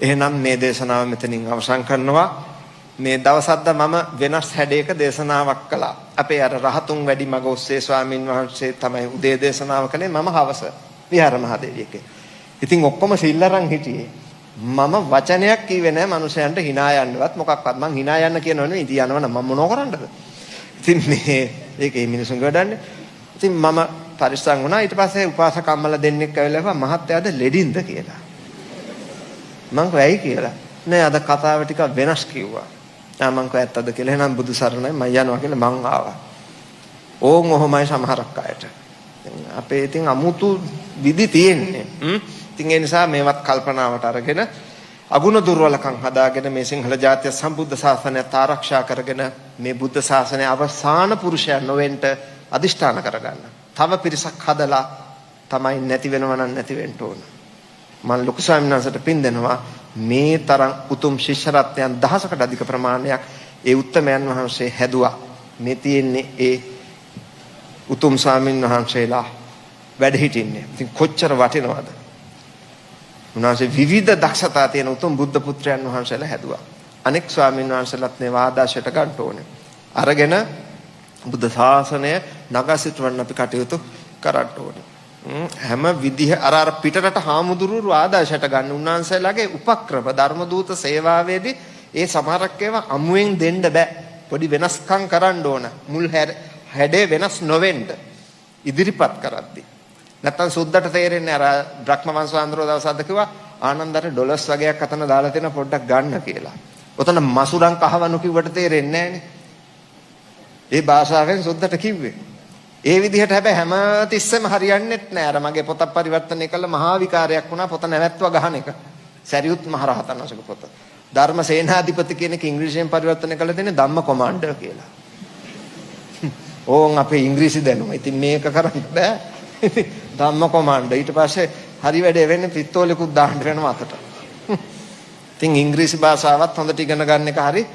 එහෙනම් මේ දේශනාව මෙතනින් අවසන් කරනවා. මේ දවසක්ද මම වෙනස් හැඩයක දේශනාවක් කළා. අපේ අර රහතුන් වැඩි මග ඔස්සේ ස්වාමින් වහන්සේ තමයි උදේ දේශනාව කළේ. මම හවස විහාර මහදේවියක. ඉතින් ඔක්කොම සිල්ලරන් හිටියේ. මම වචනයක් කිව්වේ නැහැ මනුස්සයන්ට hina යන්නවත් මොකක්වත්. මං hina යන්න කියනව නෙවෙයි. ඉතින් යනවනම් මම මොනව කරන්නද? ඉතින් මේ ඒකේ මිනිසුන් ගොඩන්නේ. ඉතින් මම පරිස්සම් වුණා. ඊට පස්සේ උපාසක අම්මලා දෙන්නෙක් ඇවිල්ලා මහත්තයාද ලෙඩින්ද කියලා. මං කොයි කියලා. නෑ අද කතාව ටිකක් වෙනස් කිව්වා. මං කො ඇත්තද කියලා. එහෙනම් බුදු සරණයි මම යනවා කියලා මං ආවා. ඕන් ඔහොමයි සමහරක් අයට. අපේ ඉතින් අමුතු විදි තියෙන්නේ. ඉතින් ඒ නිසා මේවත් කල්පනාවට අරගෙන අගුණ දුර්වලකම් හදාගෙන මේ සිංහල ජාතිය සම්බුද්ධ ශාසනයත් ආරක්ෂා කරගෙන මේ බුද්ධ ශාසනයේ අවසාන පුරුෂයන් නොවෙන්න අදිෂ්ඨාන කරගන්න. තව පිරිසක් හදලා තමයි නැති වෙනව නම් නැති වෙන්න ඕන. මම ලොකු ස්වාමීන් වහන්සේට පින් දෙනවා මේ තරම් උතුම් ශිෂ්‍ය රත්නයන් දහසකට අධික ප්‍රමාණයක් ඒ උත්තමයන් වහන්සේ හැදුවා. මේ තියෙන්නේ ඒ උතුම් ස්වාමීන් වහන්සේලා වැඩ හිටින්නේ. ඉතින් කොච්චර වටිනවද? උන්වහන්සේ විවිධ දක්ෂතා තියෙන උතුම් බුද්ධ පුත්‍රයන් වහන්සේලා හැදුවා. අනෙක් ස්වාමීන් වහන්සේලාත් මේ ආදර්ශයට ගන්න ඕනේ. අරගෙන බුද්ධ ශාසනය නගසිටවන්න අපි කටයුතු කරන්න ඕනේ. හැම විදිහ අර පිටරට හාමුදුරුවෝ ආදර්ශයට ගන්න උන්වහන්සේලාගේ උපක්‍රම ධර්ම දූත සේවාවේදී ඒ සමහරක් ඒවා අමුයෙන් දෙන්න බෑ. පොඩි වෙනස්කම් කරන්න ඕන. මුල් හැඩේ වෙනස් නොවෙන්න ඉදිරිපත් කරද්දී. නැත්තම් සුද්දට තේරෙන්නේ අර බ්‍රහ්ම වංශාන්තරෝ දවසක්ද කිව්වා ආනන්දට ඩොලර්ස් වගේක් අතන දාලා තියෙන පොඩ්ඩක් ගන්න කියලා. ඔතන මසුරන් කහවණු කිව්වට තේරෙන්නේ නැහනේ. ඒ භාෂාවෙන් සුද්දට කිව්වේ. ඒ විදිහට හැබැයි හැම තිස්සෙම හරියන්නේත් නෑ. අර මගේ පොත පරිවර්තනය කළ මහා විකාරයක් වුණා පොත නැවැත්තුවා ගහන එක. සරියුත් මහ රහතන් වහන්සේගේ පොත. ධර්ම සේනාධිපති කියන එක ඉංග්‍රීසියෙන් පරිවර්තනය කළ දෙන්නේ ධම්ම කොමාන්ඩර් කියලා. ඕන් අපේ ඉංග්‍රීසි දැනුම. ඉතින් මේක කරන්න බෑ. ධම්ම කොමාන්ඩර්. ඊට පස්සේ හරි වැඩේ වෙන්නේ පිත්තෝලෙකුත් දාන්න වෙනවා අතට. ඉතින් ඉංග්‍රීසි භාෂාවත් හොඳට ඉගෙන ගන්න එක හරි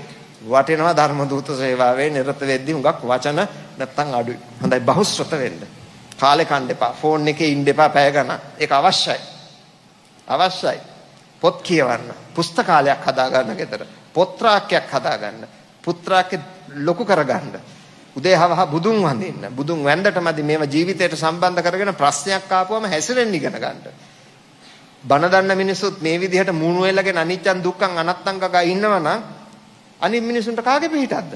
වටිනවා ධර්ම දූත සේවාවේ නිරත වෙද්දී හුඟක් වචන නැත්තම් අඩුයි. හොඳයි බහුශ්‍රත වෙන්න. කාලේ කන්න එපා. ෆෝන් එකේ ඉන්න එපා පැය ගණන්. ඒක අවශ්‍යයි. අවශ්‍යයි. පොත් කියවන්න. පුස්තකාලයක් හදාගන්න ගෙදර. පොත් රාක්කයක් හදාගන්න. පුත්‍රාක්කේ ලොකු කරගන්න. උදේ හවහ බුදුන් වඳින්න. බුදුන් වැඳටමදි මේව ජීවිතයට සම්බන්ධ කරගෙන ප්‍රශ්නයක් ආපුවම හැසිරෙන්න ඉගෙන ගන්න. බණ දන්න මිනිස්සුත් මේ විදිහට මූණු වෙලගෙන අනිච්චන් දුක්ඛං අනත්තං ගා ඉන්නවනම් අනිත් මිනිසුන්ට කාගේ පිහිටක්ද?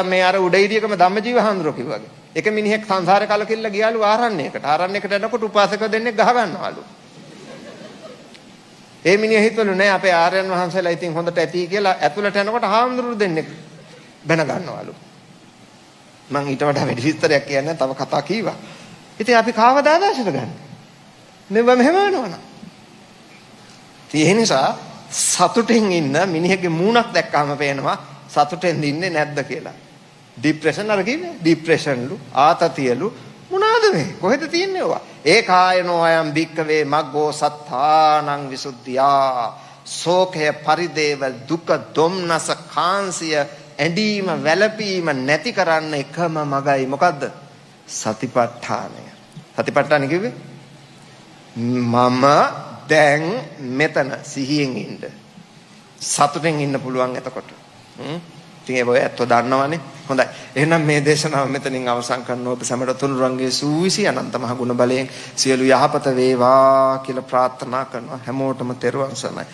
මේ අර උඩයිරියකම ධම්මජීව හඳුරෝ කිව්වාගේ. එක මිනිහෙක් සංසාරේ කලකිරලා ගියාලු ආරණ්‍යයකට. ආරණ්‍යයකට යනකොට උපාසකව දෙන්නෙක් ගහ ගන්නවලු. ඒ මිනිහ හිතවලු නෑ අපේ ආර්යයන් වහන්සේලා ඉතින් හොඳට ඇති කියලා ඇතුළට යනකොට හාමුදුරුවෝ දෙන්නෙක් බැන ගන්නවලු. මං ඊට වඩා වැඩි විස්තරයක් කියන්නේ තව කතා කීවා. ඉතින් අපි කාවද ආදර්ශයට ගන්න? මෙව මෙහෙම වෙනවනම්. ඒ නිසා සතුටින් ඉන්න මිනිහෙක්ගේ මූණක් දැක්කම පේනවා සතුටෙන් ඉන්නේ නැද්ද කියලා. ડિප්‍රෙෂන් අර කිව්වේ ડિප්‍රෙෂන්ලු ආතතියලු මොනවාද මේ කොහෙද තියන්නේ ඔවා? ඒකායනෝ අයම් භික්කවේ මග්ගෝ සත්තානං විසුද්ධියා සෝකය පරිදේව දුක දුම්නස කාංශය ඇඬීම වැළපීම නැති කරන්න එකම මගයි මොකද්ද? සතිපට්ඨානය. සතිපට්ඨාන කිව්වේ මම දැන් මෙතන සිහියෙන් ඉන්න. සතුටෙන් ඉන්න පුළුවන් එතකොට. ඉතින් ඒ ඔය ඇත්තෝ දන්නවනේ. හොඳයි. එහෙනම් මේ දේශනාව මෙතනින් අවසන් කරනවා. ඔබ සැමට තුනුරංගේ සූවිසි අනන්ත මහ ගුණ බලයෙන් සියලු යහපත වේවා කියලා ප්‍රාර්ථනා කරනවා. හැමෝටම තෙරුවන් සරණයි.